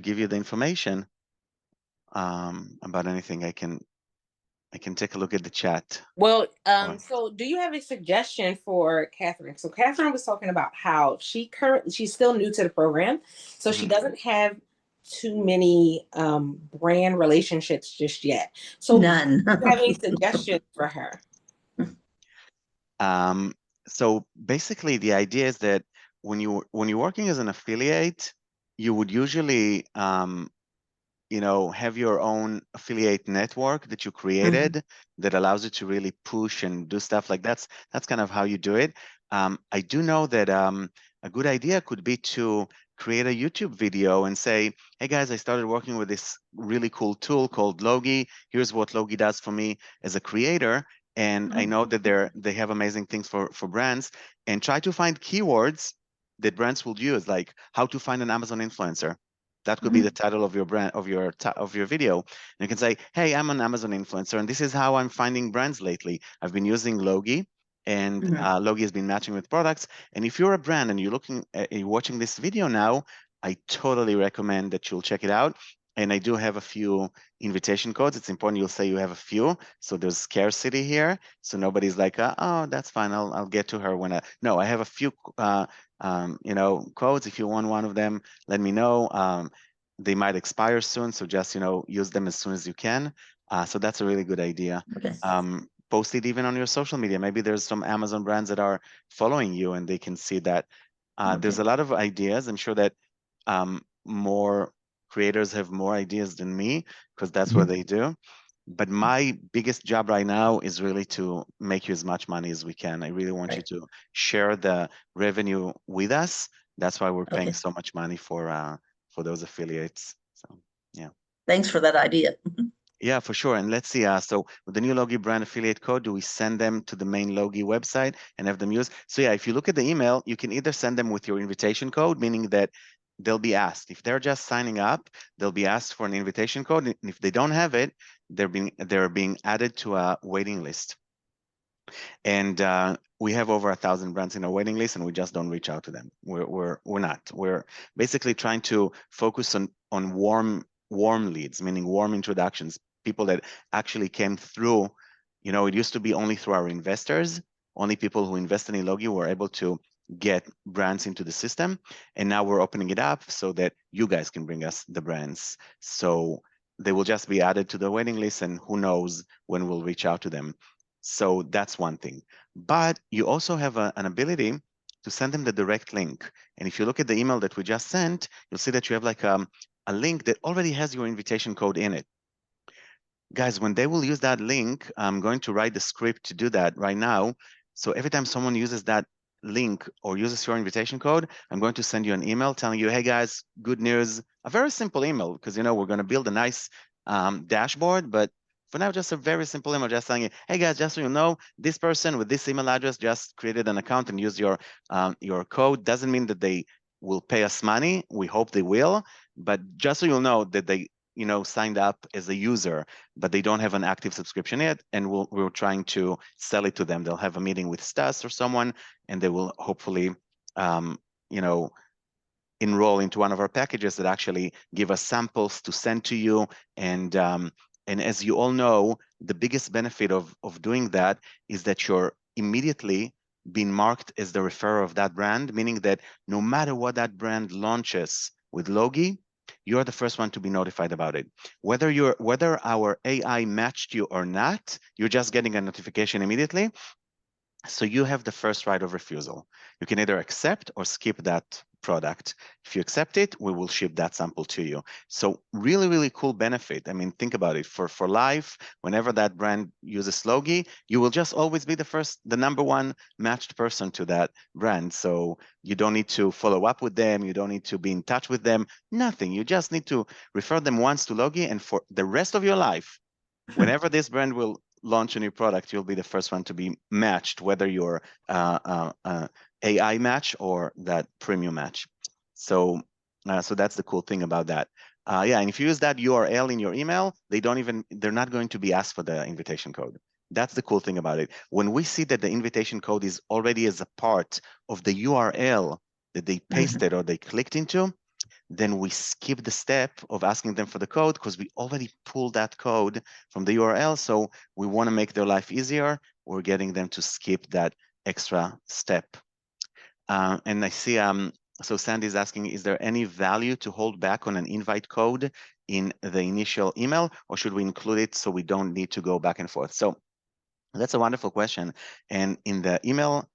give you the information about anything. I can take a look at the chat. Well, so do you have a suggestion for Catherine? So Catherine was talking about how she's still new to the program, so she doesn't have too many brand relationships just yet. So None. do you have any suggestions for her? So basically, the idea is that when you're working as an affiliate, you would usually have your own affiliate network that you created that allows you to really push and do stuff like that's kind of how you do it. I do know that a good idea could be to create a YouTube video and say, hey guys, I started working with this really cool tool called Logie. Here's what Logie does for me as a creator. And I know that they have amazing things for brands, and try to find keywords that brands will use, like how to find an Amazon influencer. That could be the title of your brand of your video. And you can say, hey, I'm an Amazon influencer, and this is how I'm finding brands lately. I've been using Logie, and Logie has been matching with products. And if you're a brand and you're watching this video now, I totally recommend that you'll check it out. And I do have a few invitation codes. It's important you'll say you have a few, so there's scarcity here. So nobody's like, oh, that's fine. I'll get to her when no, I have a few codes. If you want one of them, let me know. They might expire soon, so just use them as soon as you can. So that's a really good idea. Okay. Post it even on your social media. Maybe there's some Amazon brands that are following you and they can see that. There's a lot of ideas. I'm sure that more creators have more ideas than me because that's what they do. But my biggest job right now is really to make you as much money as we can. I really want you to share the revenue with us. That's why we're paying so much money for those affiliates. So yeah. Thanks for that idea. Yeah, for sure. And let's see. So with the new Logie brand affiliate code, do we send them to the main Logie website and have them use? So yeah, if you look at the email, you can either send them with your invitation code, meaning that they'll be asked. If they're just signing up, they'll be asked for an invitation code. And if they don't have it, they're being added to a waiting list. And we have over 1,000 brands in our waiting list, and we just don't reach out to them. We're not. We're basically trying to focus on warm leads, meaning warm introductions, people that actually came through. It used to be only through our investors. Only people who invested in Logie were able to get brands into the system, and now we're opening it up so that you guys can bring us the brands. So they will just be added to the waiting list, and who knows when we'll reach out to them. So that's one thing. But you also have an ability to send them the direct link. And if you look at the email that we just sent, you'll see that you have like a link that already has your invitation code in it. Guys, when they will use that link, I'm going to write the script to do that right now. So every time someone uses that link or uses your invitation code, I'm going to send you an email telling you, hey guys, good news. A very simple email, because we're going to build a nice dashboard, but for now, just a very simple email, just saying, hey guys, just so you know, this person with this email address just created an account and used your code. Doesn't mean that they will pay us money. We hope they will, but just so you'll know that they, signed up as a user, but they don't have an active subscription yet, and we're trying to sell it to them. They'll have a meeting with Stas or someone, and they will hopefully, you know, enroll into one of our packages that actually give us samples to send to you. And as you all know, the biggest benefit of doing that is that you're immediately being marked as the referrer of that brand, meaning that no matter what that brand launches with Logie, you're the first one to be notified about it. Whether our AI matched you or not, you're just getting a notification immediately. So you have the first right of refusal. You can either accept or skip that product. If you accept it, we will ship that sample to you. So really, really cool benefit. I mean, think about it. For life, whenever that brand uses Logie, you will just always be the number one matched person to that brand. So you don't need to follow up with them. You don't need to be in touch with them. Nothing. You just need to refer them once to Logie, and for the rest of your life, whenever this brand will launch a new product, you'll be the first one to be matched, whether you're AI match or that premium match. So that's the cool thing about that. Yeah, and if you use that URL in your email, they're not going to be asked for the invitation code. That's the cool thing about it. When we see that the invitation code is already as a part of the URL that they pasted or they clicked into, then we skip the step of asking them for the code because we already pulled that code from the URL. So we want to make their life easier. We're getting them to skip that extra step. And I see, so Sandy's asking, is there any value to hold back on an invite code in the initial email, or should we include it so we don't need to go back and forth? So that's a wonderful question. And in the email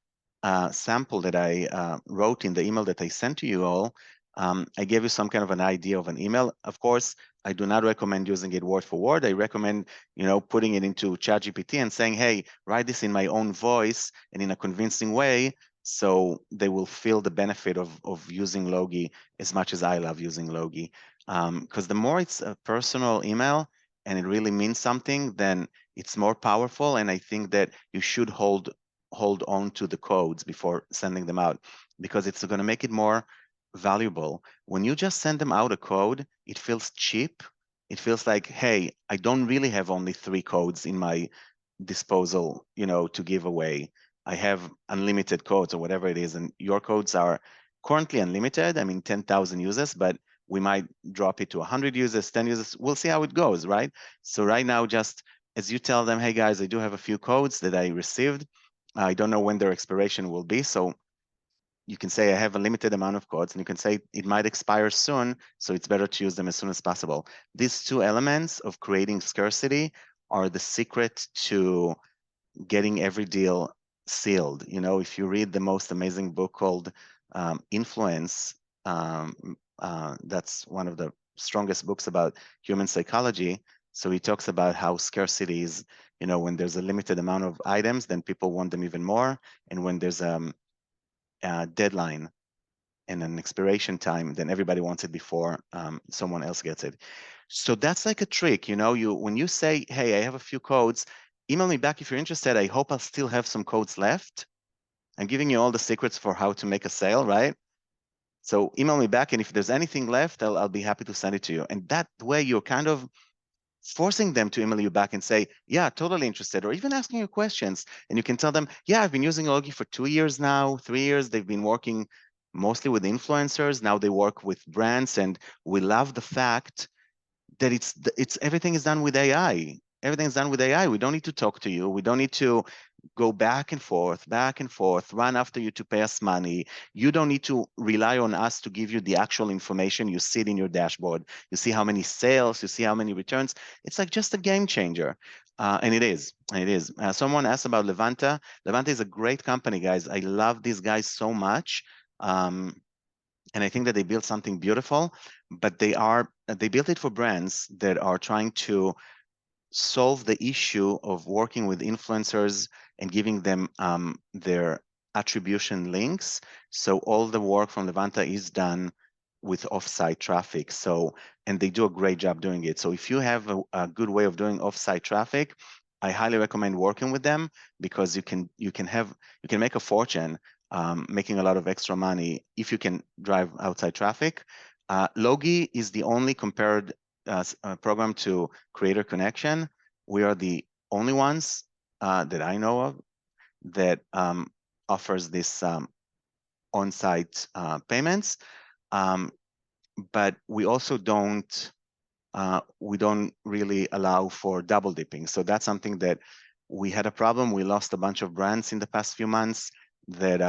sample that I wrote in the email that I sent to you all, I gave you some kind of an idea of an email. Of course, I do not recommend using it word for word. I recommend, putting it into ChatGPT and saying, hey, write this in my own voice and in a convincing way, so they will feel the benefit of using Logie as much as I love using Logie. Because the more it's a personal email and it really means something, then it's more powerful. And I think that you should hold on to the codes before sending them out, because it's going to make it more valuable. When you just send them out a code, it feels cheap. It feels like, hey, I don't really have only 3 codes in my disposal, to give away. I have unlimited codes or whatever it is, and your codes are currently unlimited. I mean, 10,000 users, but we might drop it to 100 users, 10 users. We'll see how it goes, right? So right now, just as you tell them, hey guys, I do have a few codes that I received. I don't know when their expiration will be. So you can say I have a limited amount of codes, and you can say it might expire soon, so it's better to use them as soon as possible. These 2 elements of creating scarcity are the secret to getting every deal sealed. If you read the most amazing book called Influence, that's one of the strongest books about human psychology. So he talks about how scarcity is, when there's a limited amount of items, then people want them even more. And when there's a deadline and an expiration time, then everybody wants it before someone else gets it. So that's like a trick, when you say, hey, I have a few codes, email me back if you're interested. I hope I'll still have some codes left. I'm giving you all the secrets for how to make a sale, right? So email me back, and if there's anything left, I'll be happy to send it to you. And that way you're kind of forcing them to email you back and say, yeah, totally interested, or even asking you questions. And you can tell them, yeah, I've been using Logie for 2 years now, 3 years. They've been working mostly with influencers. Now they work with brands, and we love the fact that it's everything is done with AI. Everything is done with AI. We don't need to talk to you. We don't need to go back and forth, run after you to pay us money. You don't need to rely on us to give you the actual information. You see it in your dashboard. You see how many sales, you see how many returns. It's like just a game changer. And it is. Someone asked about Levanta. Levanta is a great company, guys. I love these guys so much. And I think that they built something beautiful, but they built it for brands that are trying to solve the issue of working with influencers and giving them their attribution links. So all the work from Levanta is done with off-site traffic. So, and they do a great job doing it. So if you have a good way of doing off-site traffic, I highly recommend working with them, because you can make a fortune making a lot of extra money if you can drive outside traffic. Logie is the only compared program to Creator Connection. We are the only ones that I know of that offers this on-site payments. But we also don't really allow for double dipping. So that's something that we had a problem. We lost a bunch of brands in the past few months that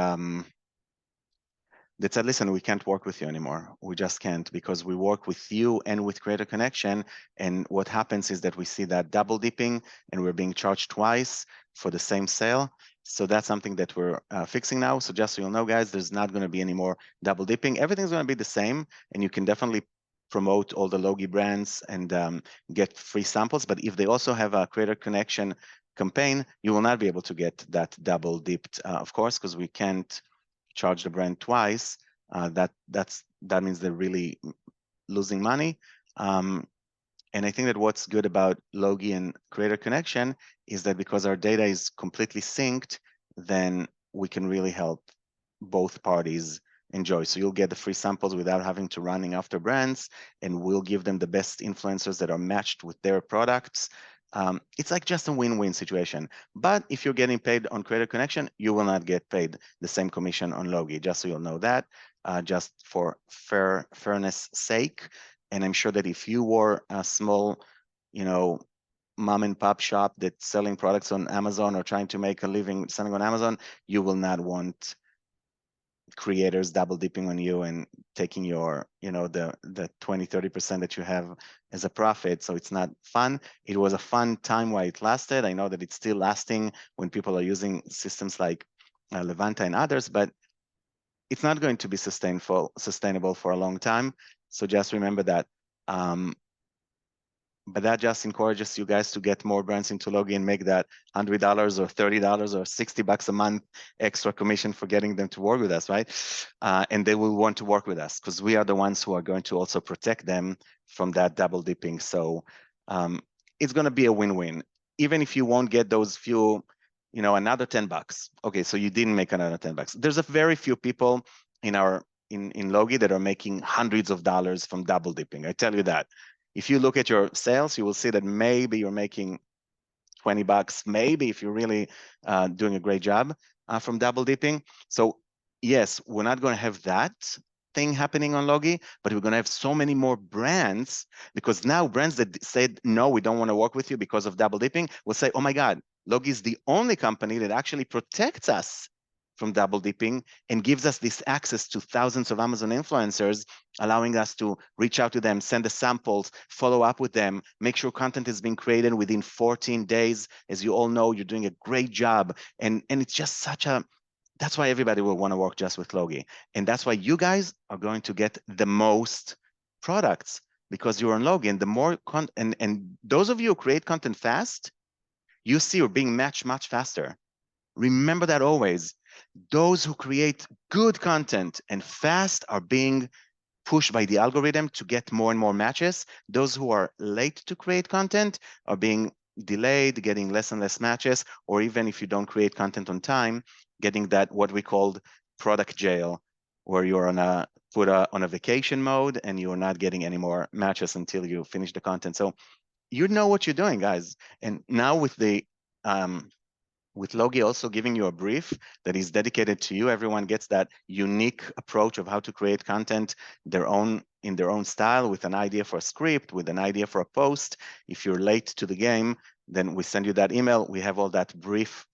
that said, listen, we can't work with you anymore. We just can't, because we work with you and with Creator Connection. And what happens is that we see that double dipping and we're being charged twice for the same sale. So that's something that we're fixing now. So just so you'll know, guys, there's not going to be any more double dipping. Everything's going to be the same, and you can definitely promote all the Logie brands and get free samples. But if they also have a Creator Connection campaign, you will not be able to get that double dipped, of course, because we can't charge the brand twice. That means they're really losing money. And I think that what's good about Logie and Creator Connection is that because our data is completely synced, then we can really help both parties enjoy. So you'll get the free samples without having to running after brands, and we'll give them the best influencers that are matched with their products. It's like just a win-win situation. But if you're getting paid on Creator Connection, you will not get paid the same commission on Logie, just so you'll know that, just for fairness sake. And I'm sure that if you were a small, mom and pop shop that's selling products on Amazon or trying to make a living selling on Amazon, you will not want creators double dipping on you and taking your, the 20-30% that you have as a profit. So it's not fun. It was a fun time while it lasted. I know that it's still lasting when people are using systems like Levanta and others, but it's not going to be sustainable for a long time. So just remember that. But that just encourages you guys to get more brands into Logie and make that $100 or $30 or $60 a month extra commission for getting them to work with us, right? And they will want to work with us because we are the ones who are going to also protect them from that double dipping. So it's going to be a win-win. Even if you won't get those few, another $10. Okay, so you didn't make another $10. There's a very few people in Logie that are making hundreds of dollars from double dipping. I tell you that. If you look at your sales, you will see that maybe you're making $20, maybe if you're really doing a great job from double dipping. So yes, we're not going to have that thing happening on Logie, but we're going to have so many more brands, because now brands that said, no, we don't want to work with you because of double dipping will say, oh my God, Logie is the only company that actually protects us from double dipping and gives us this access to thousands of Amazon influencers, allowing us to reach out to them, send the samples, follow up with them, make sure content is being created within 14 days. As you all know, you're doing a great job. And it's just that's why everybody will want to work just with Logie. And that's why you guys are going to get the most products, because you're on Logie. And the more and those of you who create content fast, you see you're being matched much faster. Remember that always. Those who create good content and fast are being pushed by the algorithm to get more and more matches. Those who are late to create content are being delayed, getting less and less matches, or even if you don't create content on time, getting that what we called product jail, where you're on a vacation mode and you're not getting any more matches until you finish the content. So you know what you're doing, guys. And now with Logie also giving you a brief that is dedicated to you, everyone gets that unique approach of how to create content in their own style, with an idea for a script, with an idea for a post. If you're late to the game, then we send you that email. We have all that brief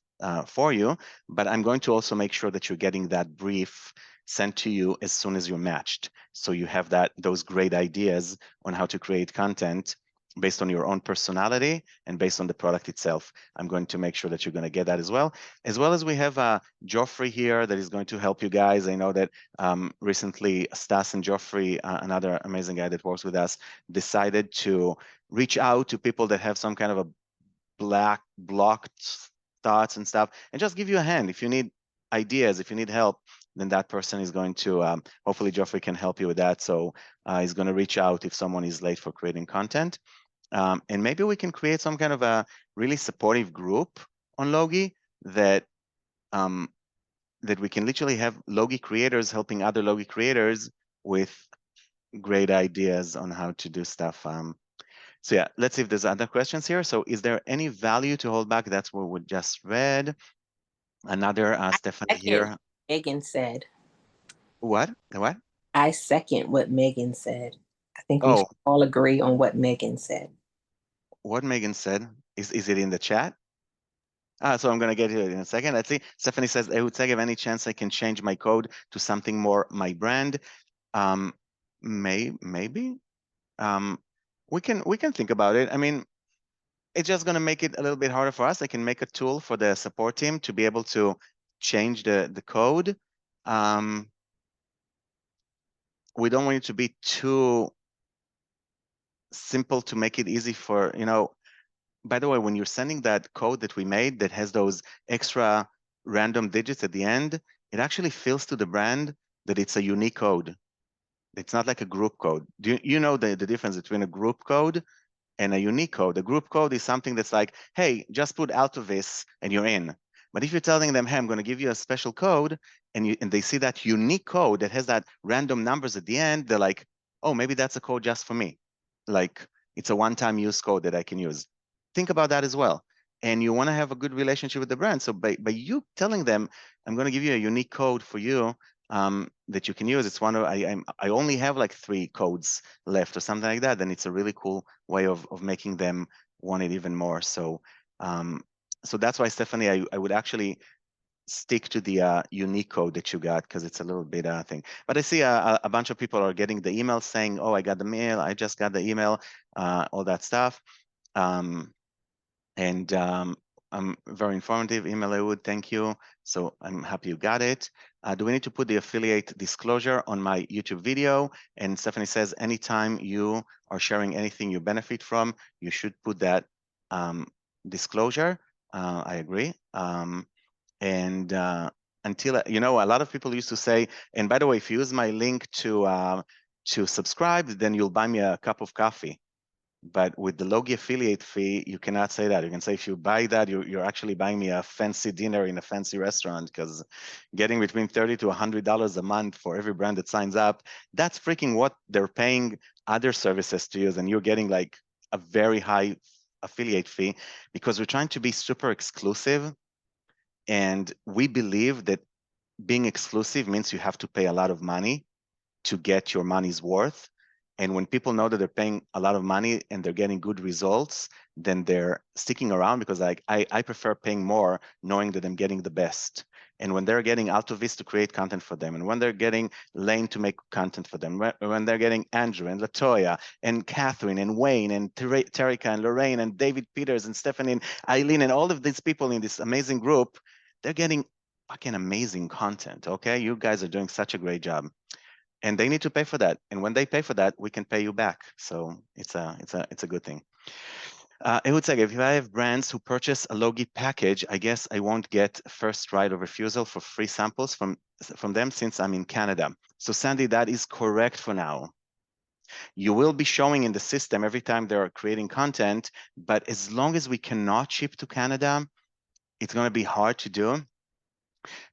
for you, but I'm going to also make sure that you're getting that brief sent to you as soon as you're matched. So you have those great ideas on how to create content based on your own personality and based on the product itself. I'm going to make sure that you're going to get that as well. As well as we have Joffrey here that is going to help you guys. I know that recently Stas and Joffrey, another amazing guy that works with us, decided to reach out to people that have some kind of a blocked thoughts and stuff, and just give you a hand if you need ideas, if you need help. then that person is going to, hopefully Geoffrey can help you with that. So he's going to reach out if someone is late for creating content. And maybe we can create some kind of a really supportive group on Logie that that we can literally have Logie creators helping other Logie creators with great ideas on how to do stuff. So yeah, let's see if there's other questions here. So is there any value to hold back? That's what we just read. Another Stephanie here. Megan said. What? What? I second what Megan said. I think we Oh, should all agree on what Megan said. what Megan said. Is it in the chat? So I'm gonna get to it in a second. Let's see. Stephanie says, I would say, if any chance I can change my code to something more my brand. Maybe. We can think about it. I mean, it's just going to make it a little bit harder for us. I can make a tool for the support team to be able to change the code. We don't want it to be too simple to make it easy for, by the way, when you're sending that code that we made that has those extra random digits at the end, it actually feels to the brand that it's a unique code. It's not like a group code. Do you know the difference between a group code and a unique code? A group code is something that's like, hey, just put Altovis and you're in. But if you're telling them, hey, I'm going to give you a special code, and they see that unique code that has that random numbers at the end, they're like, oh, maybe that's a code just for me. Like it's a one-time use code that I can use. Think about that as well. And you want to have a good relationship with the brand. So by you telling them, I'm going to give you a unique code for you that you can use. It's one of I only have like 3 codes left or something like that. Then it's a really cool way of making them want it even more. So so that's why, Stephanie, I would actually stick to the unique code that you got, because it's a little bit thing. But I see a bunch of people are getting the email saying, oh, I got the mail, I just got the email, all that stuff. And very informative email, I would thank you. So I'm happy you got it. Do we need to put the affiliate disclosure on my YouTube video? And Stephanie says, anytime you are sharing anything you benefit from, you should put that disclosure. I agree. And until, a lot of people used to say, and by the way, if you use my link to subscribe, then you'll buy me a cup of coffee. But with the Logie affiliate fee, you cannot say that. You can say if you buy that, you're actually buying me a fancy dinner in a fancy restaurant, because getting between $30 to $100 a month for every brand that signs up, that's freaking what they're paying other services to use. And you're getting like a very high affiliate fee, because we're trying to be super exclusive. And we believe that being exclusive means you have to pay a lot of money to get your money's worth. And when people know that they're paying a lot of money and they're getting good results, then they're sticking around, because I prefer paying more knowing that I'm getting the best. And when they're getting Altovis to create content for them, and when they're getting Lane to make content for them, when they're getting Andrew and Latoya and Catherine and Wayne and Terika and Lorraine and David Peters and Stephanie and Eileen and all of these people in this amazing group, they're getting fucking amazing content, okay? You guys are doing such a great job. And they need to pay for that. And when they pay for that, we can pay you back. So it's a good thing. Ehud Segev, if I have brands who purchase a Logie package, I guess I won't get first right of refusal for free samples from them, since I'm in Canada. So Sandy, that is correct for now. You will be showing in the system every time they're creating content, but as long as we cannot ship to Canada, it's going to be hard to do.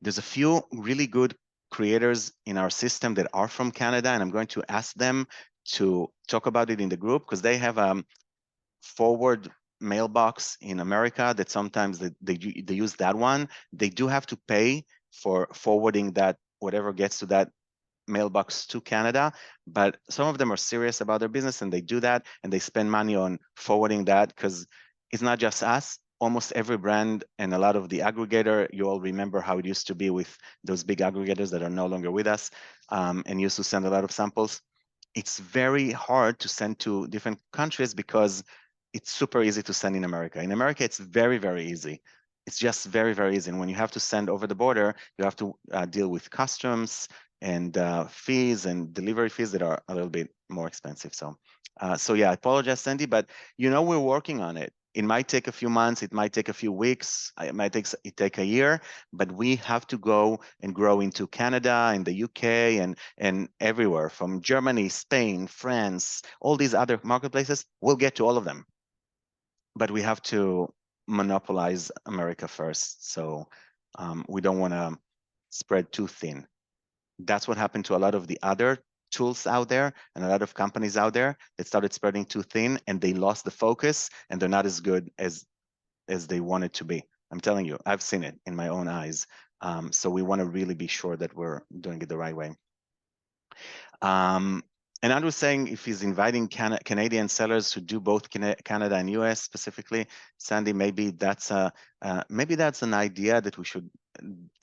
There's a few really good creators in our system that are from Canada, and I'm going to ask them to talk about it in the group, because they have a forward mailbox in America that sometimes they use that one. They do have to pay for forwarding that, whatever gets to that mailbox to Canada, but some of them are serious about their business and they do that, and they spend money on forwarding that, because it's not just us. Almost every brand and a lot of the aggregator, you all remember how it used to be with those big aggregators that are no longer with us, and used to send a lot of samples. It's very hard to send to different countries because it's super easy to send in America. In America, it's very, very easy. It's just very, very easy. And when you have to send over the border, you have to deal with customs and fees and delivery fees that are a little bit more expensive. So, so yeah, I apologize, Sandy, but we're working on it. It might take a few months, it might take a few weeks, it might take a year, but we have to go and grow into Canada and the UK and everywhere from Germany, Spain, France, all these other marketplaces. We'll get to all of them, but we have to monopolize America first. So we don't want to spread too thin. That's what happened to a lot of the other tools out there and a lot of companies out there that started spreading too thin, and they lost the focus, and they're not as good as they wanted to be. I'm telling you, I've seen it in my own eyes. So we want to really be sure that we're doing it the right way. And Andrew's saying if he's inviting Canadian sellers to do both Canada and US specifically, Sandy, maybe that's an idea that we should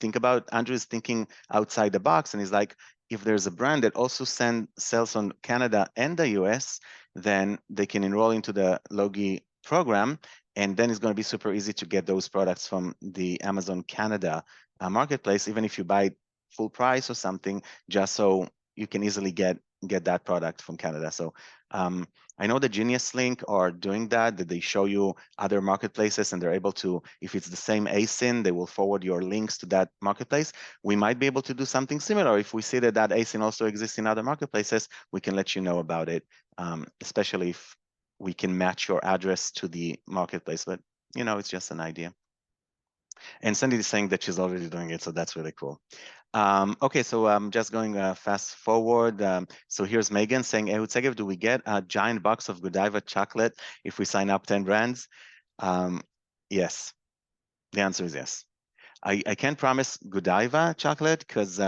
think about. Andrew is thinking outside the box, and he's like, if there's a brand that also sells on Canada and the US, then they can enroll into the Logie program, and then it's going to be super easy to get those products from the Amazon Canada marketplace, even if you buy full price or something, just so you can easily get that product from Canada. So I know the Genius Link are doing that they show you other marketplaces, and they're able to, if it's the same ASIN, they will forward your links to that marketplace. We might be able to do something similar. If we see that ASIN also exists in other marketplaces, we can let you know about it, especially if we can match your address to the marketplace. But, it's just an idea. And Sandy is saying that she's already doing it, so that's really cool. Okay, so I'm just going fast forward. So here's Megan saying, Ehud Segev, do we get a giant box of Godiva chocolate if we sign up 10 brands? Yes, the answer is yes. I can't promise Godiva chocolate because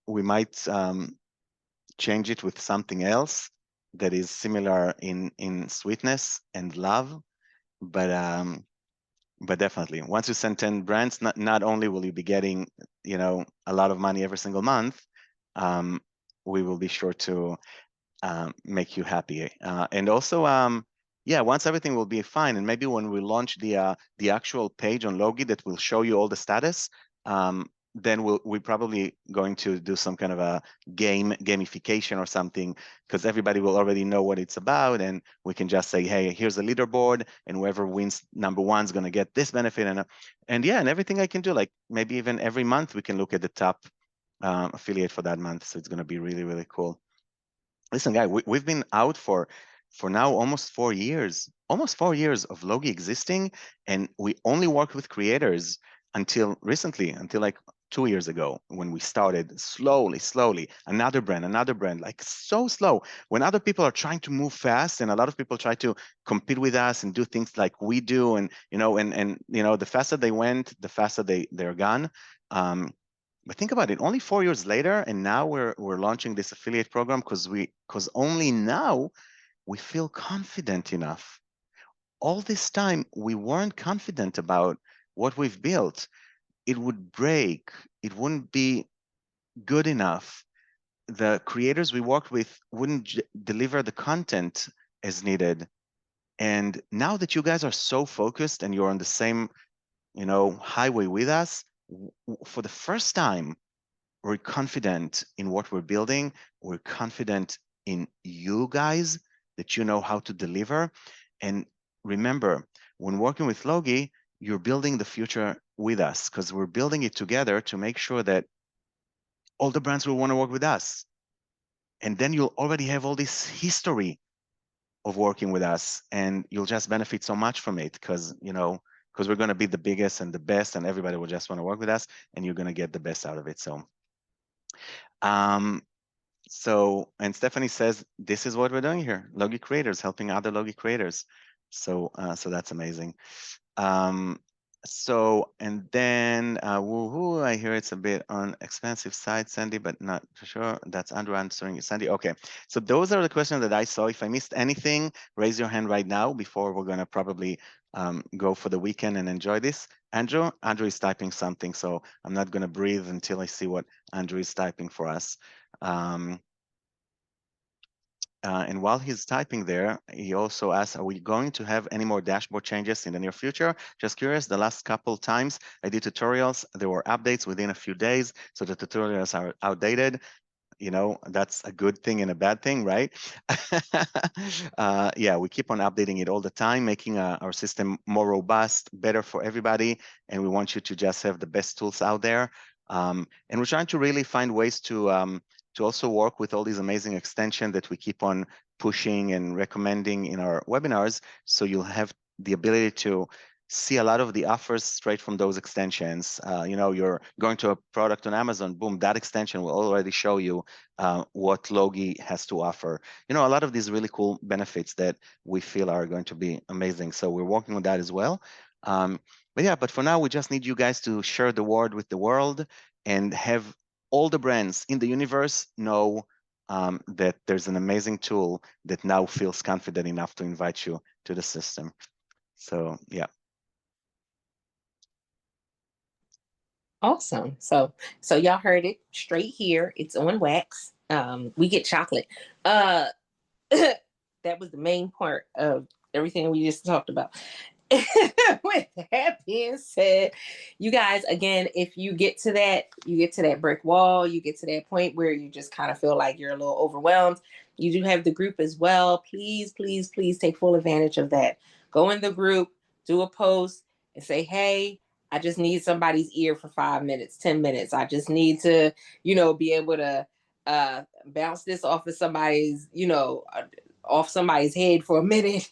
we might change it with something else that is similar in sweetness and love, but definitely, once you send 10 brands, not only will you be getting, a lot of money every single month, we will be sure to make you happy. And also, yeah, once everything will be fine, and maybe when we launch the actual page on Logie that will show you all the status, then we're probably going to do some kind of a gamification or something, because everybody will already know what it's about, and we can just say, hey, here's a leaderboard, and whoever wins number one is going to get this benefit, and yeah, and everything I can do, like maybe even every month we can look at the top affiliate for that month. So it's going to be really, really cool. Listen, guy, we've been out for now almost 4 years, of Logie existing, and we only worked with creators until recently, until like 2 years ago, when we started slowly, another brand, like so slow. When other people are trying to move fast, and a lot of people try to compete with us and do things like we do, and the faster they went, the faster they're gone. But think about it, only 4 years later, and now we're launching this affiliate program because only now we feel confident enough. All this time, we weren't confident about what we've built. It would break. It wouldn't be good enough. The creators we worked with wouldn't deliver the content as needed. And now that you guys are so focused and you're on the same, highway with us, for the first time, we're confident in what we're building. We're confident in you guys, that you know how to deliver. And remember, when working with Logie, you're building the future with us, because we're building it together to make sure that all the brands will want to work with us. And then you'll already have all this history of working with us, and you'll just benefit so much from it, because we're going to be the biggest and the best, and everybody will just want to work with us, and you're going to get the best out of it. And Stephanie says, this is what we're doing here, Logie creators, helping other Logie creators. So that's amazing. And then woohoo, I hear it's a bit on expensive side, Sandy, but not for sure. That's Andrew answering Sandy. Okay, so those are the questions that I saw. If I missed anything, raise your hand right now before we're gonna probably go for the weekend and enjoy this. Andrew is typing something, so I'm not gonna breathe until I see what Andrew is typing for us. And while he's typing there, he also asked, are we going to have any more dashboard changes in the near future? Just curious, the last couple times I did tutorials, there were updates within a few days, so the tutorials are outdated. You know, that's a good thing and a bad thing, right? Yeah, we keep on updating it all the time, making our system more robust, better for everybody. And we want you to just have the best tools out there. And we're trying to really find ways to also work with all these amazing extensions that we keep on pushing and recommending in our webinars. So you'll have the ability to see a lot of the offers straight from those extensions. You know, you're going to a product on Amazon, boom, that extension will already show you what Logie has to offer. You know, a lot of these really cool benefits that we feel are going to be amazing. So we're working on that as well. But yeah, but for now, we just need you guys to share the word with the world and have all the brands in the universe know that there's an amazing tool that now feels confident enough to invite you to the system. So yeah. Awesome. So y'all heard it straight here. It's on wax. We get chocolate. That was the main part of everything we just talked about. With that being said, you guys, again, if you get to that brick wall, you get to that point where you just kind of feel like you're a little overwhelmed, you do have the group as well. Please, please, please take full advantage of that. Go in the group, do a post, and say, hey, I just need somebody's ear for 5 minutes, 10 minutes. I just need to, be able to bounce this off of somebody's, off somebody's head for a minute.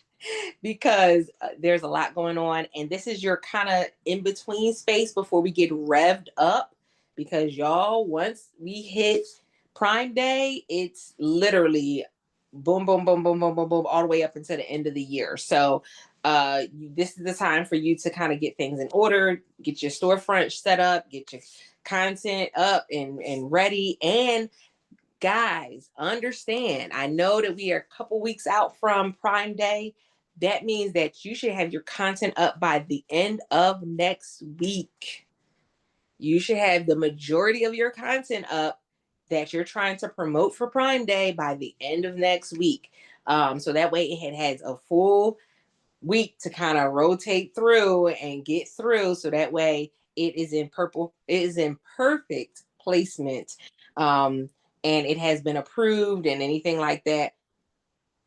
Because there's a lot going on, and this is your kind of in between space before we get revved up, because y'all, once we hit Prime Day, it's literally boom, boom, boom, boom, boom, boom, boom, all the way up until the end of the year. So this is the time for you to kind of get things in order, get your storefront set up, get your content up and ready. And guys, understand, I know that we are a couple weeks out from Prime Day. That means that you should have your content up by the end of next week. You should have the majority of your content up that you're trying to promote for Prime Day by the end of next week. So that way it has a full week to kind of rotate through and get through. So that way it is in perfect placement. And it has been approved and anything like that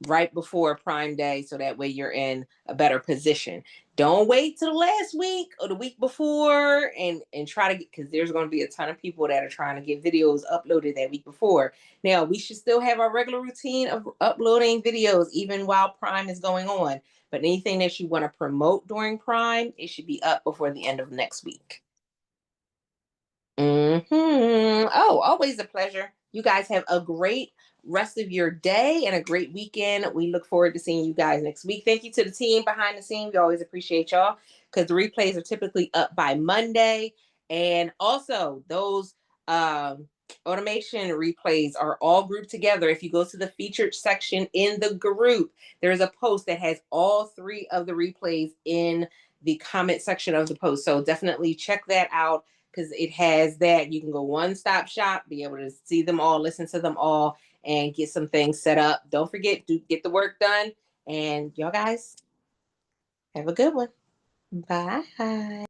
right before Prime Day, so that way you're in a better position. Don't wait till the last week or the week before and try to get, because there's going to be a ton of people that are trying to get videos uploaded that week before. Now, we should still have our regular routine of uploading videos even while Prime is going on. But anything that you want to promote during Prime, it should be up before the end of next week. Oh, always a pleasure. You guys have a great rest of your day and a great weekend. We look forward to seeing you guys next week. Thank you to the team behind the scenes. We always appreciate y'all, because the replays are typically up by Monday. And also those automation replays are all grouped together. If you go to the featured section in the group, there's a post that has all 3 of the replays in the comment section of the post. So definitely check that out, because it has that. You can go one-stop shop, be able to see them all, listen to them all, and get some things set up. Don't forget to get the work done. And y'all guys have a good one. Bye.